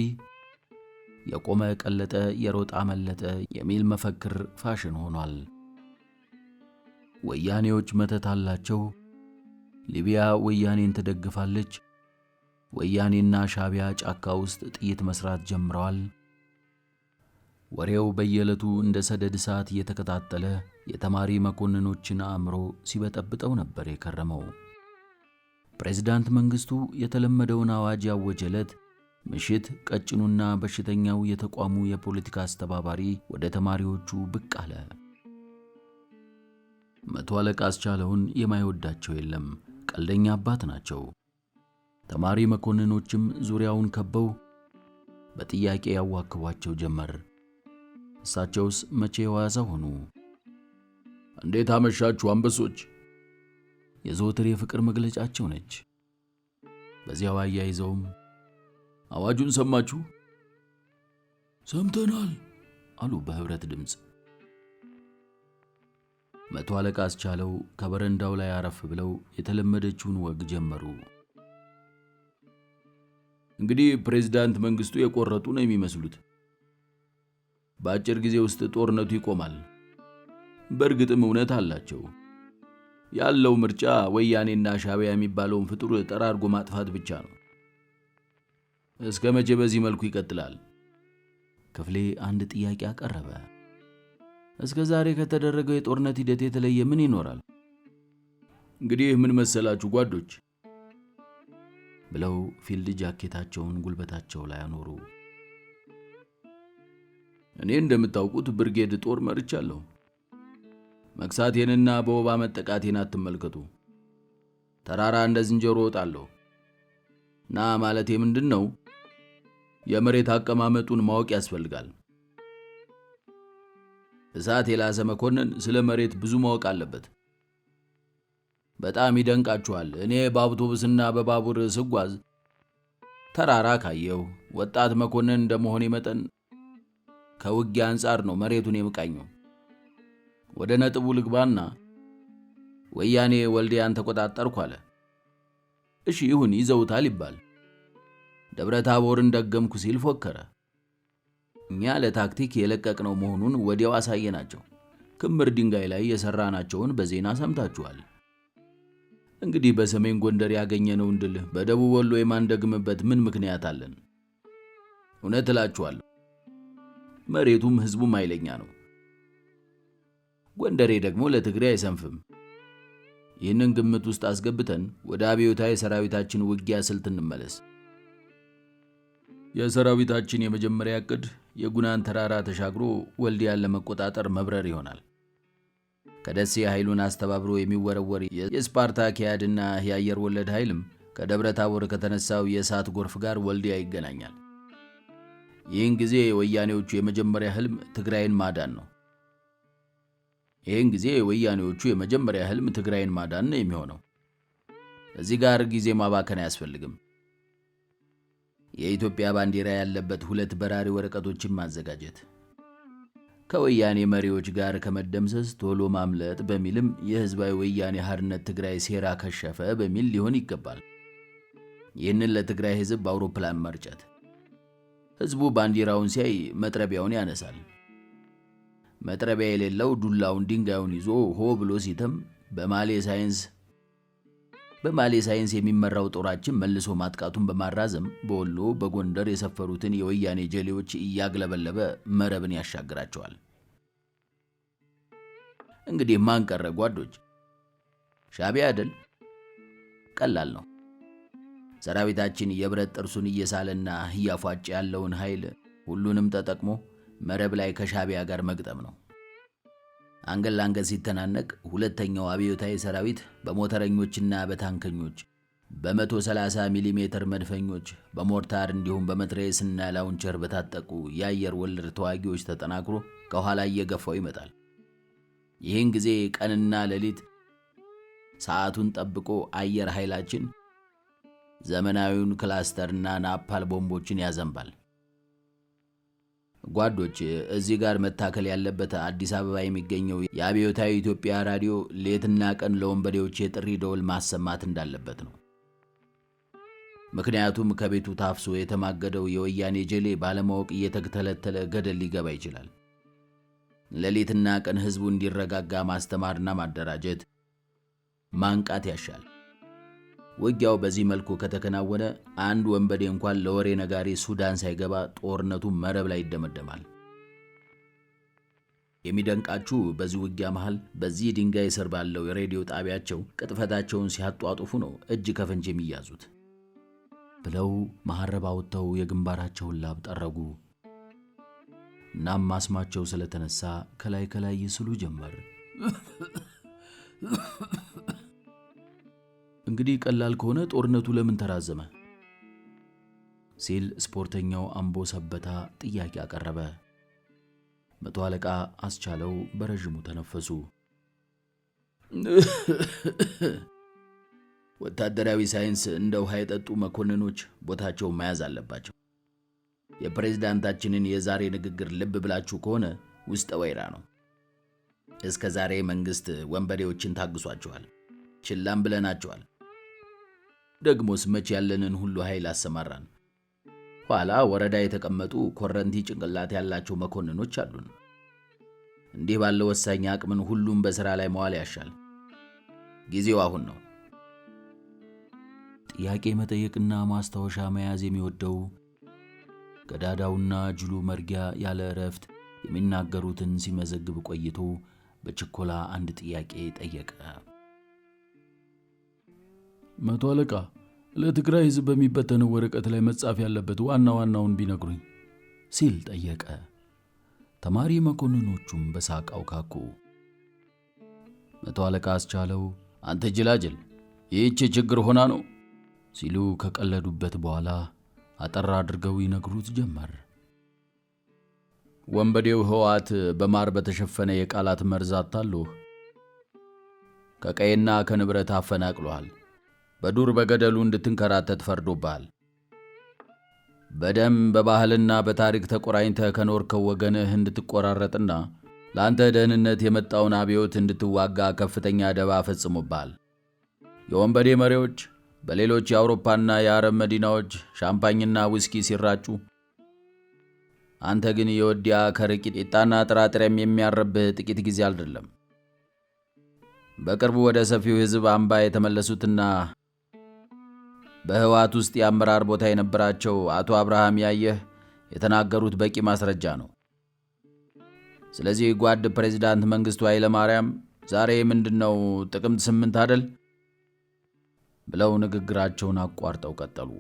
የቆመ ቀለጠ፣ የሮጣ መለጠ የሚል መፈክር ፋሽን ሆኗል። ወያኔዎች መተት አላቸው። ሊቢያ ወያኔን ትደግፋለች። ወያኔና ሻቢያ ጫካ ውስጥ ጥይት መስራት ጀምረዋል። ወሬው በየዕለቱ እንደ ሰደድ እሳት እየተከታተለ የተማሪ መኮንኖችን አእምሮ ሲበጠብጠው ነበር የከረመው። ፕሬዝዳንት መንግስቱ የተለመደውን አዋጅ ያወጀ ዕለት ምሽት ቀጭኑና በሽተኛው የተቋሙ የፖለቲካ አስተባባሪ ወደ ተማሪዎቹ ብቅ አለ። መቶ አለቃ አስቻለውን የማይወዳቸው የለም። ቀልደኛ አባት ናቸው። ተማሪ መኮንኖችም ዙሪያውን ከበው በጥያቄ ያዋክቧቸው ጀመር። እሳቸውስ መቼ የዋዛ ሆኑ? እንዴት አመሻችሁ አንበሶች? የዘወትር የፍቅር መግለጫቸው ነች። በዚያው አያይዘውም አዋጁን ሰማችሁ? ሰምተናል አሉ በህብረት ድምፅ። መቶ አለቃ አስቻለው ከበረንዳው ላይ አረፍ ብለው የተለመደችውን ወግ ጀመሩ። እንግዲህ ፕሬዝዳንት መንግስቱ የቆረጡ ነው የሚመስሉት። በአጭር ጊዜ ውስጥ ጦርነቱ ይቆማል። በእርግጥም እውነት አላቸው። ያለው ምርጫ ወያኔና ሻቢያ የሚባለውን ፍጡር ጠራርጎ ማጥፋት ብቻ ነው። እስከ መቼ በዚህ መልኩ ይቀጥላል? ክፍሌ አንድ ጥያቄ አቀረበ። እስከ ዛሬ ከተደረገው የጦርነት ሂደት የተለየ ምን ይኖራል? እንግዲህ ምን መሰላችሁ ጓዶች ብለው ፊልድ ጃኬታቸውን ጉልበታቸው ላይ አኖሩ። እኔ እንደምታውቁት ብርጌድ ጦር መርቻለሁ። መክሳቴንና በወባ መጠቃቴን አትመልከቱ። ተራራ እንደ ዝንጀሮ ወጣለሁ። ና ማለቴ ምንድነው? የመሬት አቀማመጡን ማወቅ ያስፈልጋል። እሳት የላሰ መኮንን ስለ መሬት ብዙ ማወቅ አለበት። በጣም ይደንቃችኋል። እኔ በአውቶቡስና በባቡር ስጓዝ ተራራ ካየው ወጣት መኮንን እንደመሆኔ መጠን ከውጊያ አንጻር ነው መሬቱን የምቃኘው። ወደ ነጥቡ ልግባና ወያኔ ወልዲያን ተቆጣጠርኩ አለ። እሺ ይሁን ይዘውታል ይባል። ደብረ ታቦርን ደገምኩ ሲል ፎከረ። እኛ ለታክቲክ የለቀቅነው መሆኑን ወዲያው አሳየናቸው። ክምር ድንጋይ ላይ የሰራናቸውን በዜና ሰምታችኋል። እንግዲህ በሰሜን ጎንደር ያገኘነውን ድል በደቡብ ወሎ የማንደግምበት ምን ምክንያት አለን? እውነት እላችኋለሁ መሬቱም ህዝቡም ኃይለኛ ነው። ጎንደሬ ደግሞ ለትግራይ አይሰንፍም። ይህንን ግምት ውስጥ አስገብተን ወደ አብዮታዊ ሰራዊታችን ውጊያ ስልት እንመለስ። የሰራዊታችን የመጀመሪያ ዕቅድ የጉናን ተራራ ተሻግሮ ወልዲያን ለመቆጣጠር መብረር ይሆናል። ከደሴ ኃይሉን አስተባብሮ የሚወረወር የስፓርታኪያድና የአየር ወለድ ኃይልም ከደብረ ታቦር ከተነሳው የእሳት ጎርፍ ጋር ወልዲያ ይገናኛል። ይህን ጊዜ ወያኔዎቹ የመጀመሪያ ህልም ትግራይን ማዳን ነው። ትግራይን ማዳን ነው የሚሆነው። እዚህ ጋር ጊዜ ማባከን አያስፈልግም። የኢትዮጵያ ባንዲራ ያለበት 2 በራሪ ወረቀቶችን ማዘጋጀት፣ ከወያኔ መሪዎች ጋር ከመደምሰስ ቶሎ ማምለጥ በሚልም የህዝባዊ ወያኔ ሓርነት ትግራይ ሴራ ከሸፈ በሚል ሊሆን ይገባል። ይህንን ለትግራይ ህዝብ በአውሮፕላን መርጨት። ህዝቡ ባንዲራውን ሲያይ መጥረቢያውን ያነሳል። መጥረቢያ የሌለው ዱላውን ድንጋዩን ይዞ ሆ ብሎ ሲተም በማሌ ሳይንስ የሚመራው ጦራችን መልሶ ማጥቃቱን በማራዘም በወሎ በጎንደር የሰፈሩትን የወያኔ ጀሌዎች እያግለበለበ መረብን ያሻግራቸዋል። እንግዲህ ማን ቀረ ጓዶች? ሻቢያ አይደል? ቀላል ነው። ሰራዊታችን የብረት ጥርሱን እየሳለና እያፏጨ ያለውን ኃይል ሁሉንም ተጠቅሞ መረብ ላይ ከሻቢያ ጋር መግጠም ነው። አንገት ለአንገት ሲተናነቅ ሁለተኛው አብዮታዊ ሰራዊት በሞተረኞችና በታንከኞች በ130 ሚሜ መድፈኞች በሞርታር እንዲሁም በመትረየስና ላውንቸር በታጠቁ የአየር ወለድ ተዋጊዎች ተጠናክሮ ከኋላ እየገፋው ይመጣል።
ይህን ጊዜ ቀንና ሌሊት ሰዓቱን ጠብቆ አየር ኃይላችን ዘመናዊውን ክላስተርና ናፓል ቦምቦችን ያዘንባል። ጓዶች፣ እዚህ ጋር መታከል ያለበት አዲስ አበባ የሚገኘው የአብዮታዊ ኢትዮጵያ ራዲዮ ሌትና ቀን ለወንበዴዎች የጥሪ ደወል ማሰማት እንዳለበት ነው። ምክንያቱም ከቤቱ ታፍሶ የተማገደው የወያኔ ጀሌ ባለማወቅ እየተተለተለ ገደል ሊገባ ይችላል። ሌሊትና ቀን ህዝቡ እንዲረጋጋ ማስተማርና ማደራጀት፣ ማንቃት ያሻል። ውጊያው በዚህ መልኩ ከተከናወነ አንድ ወንበዴ እንኳን ለወሬ ነጋሪ ሱዳን ሳይገባ ጦርነቱ መረብ ላይ ይደመደማል። የሚደንቃችሁ በዚህ ውጊያ መሃል በዚህ ድንጋይ ስር ባለው የሬዲዮ ጣቢያቸው ቅጥፈታቸውን ሲያጧጡፉ ነው እጅ ከፈንጅ የሚያዙት ብለው መሐረብ አውጥተው የግንባራቸውን ላብ ጠረጉ። እናም ማስማቸው ስለተነሳ ከላይ ከላይ ይስሉ ጀመር። እንግዲህ ቀላል ከሆነ ጦርነቱ ለምን ተራዘመ ሲል ስፖርተኛው አምቦ ሰበታ ጥያቄ አቀረበ። መቶ አለቃ አስቻለው በረጅሙ ተነፈሱ። ወታደራዊ ሳይንስ እንደ ውሃ የጠጡ መኮንኖች ቦታቸውን መያዝ አለባቸው። የፕሬዝዳንታችንን የዛሬ ንግግር ልብ ብላችሁ ከሆነ ውስጠ ወይራ ነው። እስከ ዛሬ መንግስት ወንበዴዎችን ታግሷቸዋል፣ ችላም ብለናቸዋል። ደግሞስ መቼ ያለንን ሁሉ ኃይል አሰማራን። ኋላ ወረዳ የተቀመጡ ኮረንቲ ጭንቅላት ያላቸው መኮንኖች አሉን። እንዲህ ባለ ወሳኝ አቅምን ሁሉም በሥራ ላይ መዋል ያሻል። ጊዜው አሁን ነው። ጥያቄ መጠየቅና ማስታወሻ መያዝ የሚወደው ገዳዳውና ጅሉ መርጊያ ያለ እረፍት የሚናገሩትን ሲመዘግብ ቆይቶ በችኮላ አንድ ጥያቄ ጠየቀ።
መቶ አለቃ፣ ለትግራይ ሕዝብ በሚበተነው ወረቀት ላይ መጻፍ ያለበት ዋና ዋናውን ቢነግሩኝ ሲል ጠየቀ። ተማሪ መኮንኖቹም በሳቅ አውካኩ። መቶ አለቃ አስቻለው አንተ ጅላጅል ይህች ችግር ሆና ነው ሲሉ ከቀለዱበት በኋላ አጠር አድርገው ይነግሩት ጀመር። ወንበዴው ህወሓት በማር በተሸፈነ የቃላት መርዝ አታሎህ ከቀይና ከንብረት አፈናቅሏል። በዱር በገደሉ እንድትንከራተት ፈርዶብሃል። በደም በባህልና በታሪክ ተቆራኝተህ ከኖርከው ወገንህ እንድትቆራረጥና ለአንተ ደህንነት የመጣውን አብዮት እንድትዋጋ ከፍተኛ ደባ ፈጽሞብሃል። የወንበዴ መሪዎች በሌሎች የአውሮፓና የአረብ መዲናዎች ሻምፓኝና ዊስኪ ሲራጩ፣ አንተ ግን የወዲያ ከረቂት ቂጣና ጥራጥሬም የሚያረብህ ጥቂት ጊዜ አይደለም። በቅርቡ ወደ ሰፊው ሕዝብ አምባ የተመለሱትና በህወሓት ውስጥ የአመራር ቦታ የነበራቸው አቶ አብርሃም ያየህ የተናገሩት በቂ ማስረጃ ነው። ስለዚህ ጓድ ፕሬዝዳንት መንግስቱ ኃይለማርያም ዛሬ ምንድነው ጥቅምት 8 አይደል ብለው ንግግራቸውን አቋርጠው ቀጠሉ።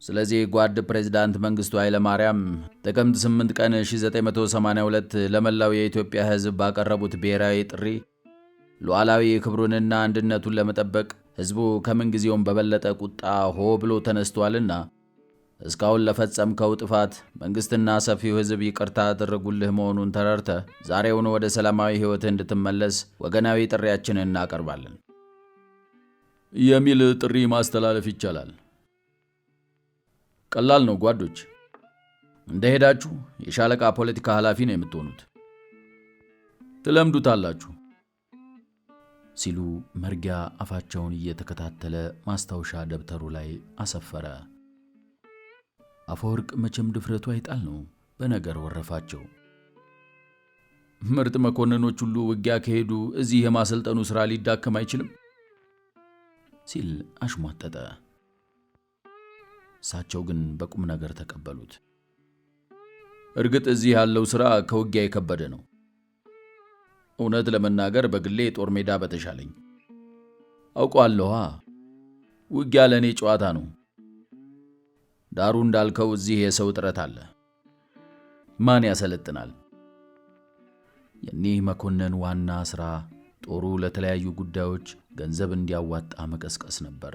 ስለዚህ ጓድ ፕሬዝዳንት መንግስቱ ኃይለማርያም ጥቅምት 8 ቀን 1982 ለመላው የኢትዮጵያ ህዝብ ባቀረቡት ብሔራዊ ጥሪ ሉዓላዊ ክብሩንና አንድነቱን ለመጠበቅ ህዝቡ ከምንጊዜውም በበለጠ ቁጣ ሆ ብሎ ተነስቷልና እስካሁን ለፈጸምከው ጥፋት መንግስትና ሰፊው ህዝብ ይቅርታ አድርጉልህ መሆኑን ተረድተህ ዛሬውን ወደ ሰላማዊ ህይወትህ እንድትመለስ ወገናዊ ጥሪያችንን እናቀርባለን የሚል ጥሪ ማስተላለፍ ይቻላል። ቀላል ነው ጓዶች። እንደሄዳችሁ የሻለቃ ፖለቲካ ኃላፊ ነው የምትሆኑት፣ ትለምዱታላችሁ ሲሉ መርጊያ አፋቸውን እየተከታተለ ማስታወሻ ደብተሩ ላይ አሰፈረ። አፈወርቅ መቼም ድፍረቱ አይጣል ነው፣ በነገር ወረፋቸው። ምርጥ መኮንኖች ሁሉ ውጊያ ከሄዱ እዚህ የማሰልጠኑ ሥራ ሊዳከም አይችልም ሲል አሽሟጠጠ። እሳቸው ግን በቁም ነገር ተቀበሉት። እርግጥ እዚህ ያለው ሥራ ከውጊያ የከበደ ነው። እውነት ለመናገር በግሌ ጦር ሜዳ በተሻለኝ አውቀዋለሁ። ውጊያ ለኔ ጨዋታ ነው። ዳሩ እንዳልከው እዚህ የሰው ጥረት አለ። ማን ያሰለጥናል? የኒህ መኮንን ዋና ሥራ ጦሩ ለተለያዩ ጉዳዮች ገንዘብ እንዲያዋጣ መቀስቀስ ነበር።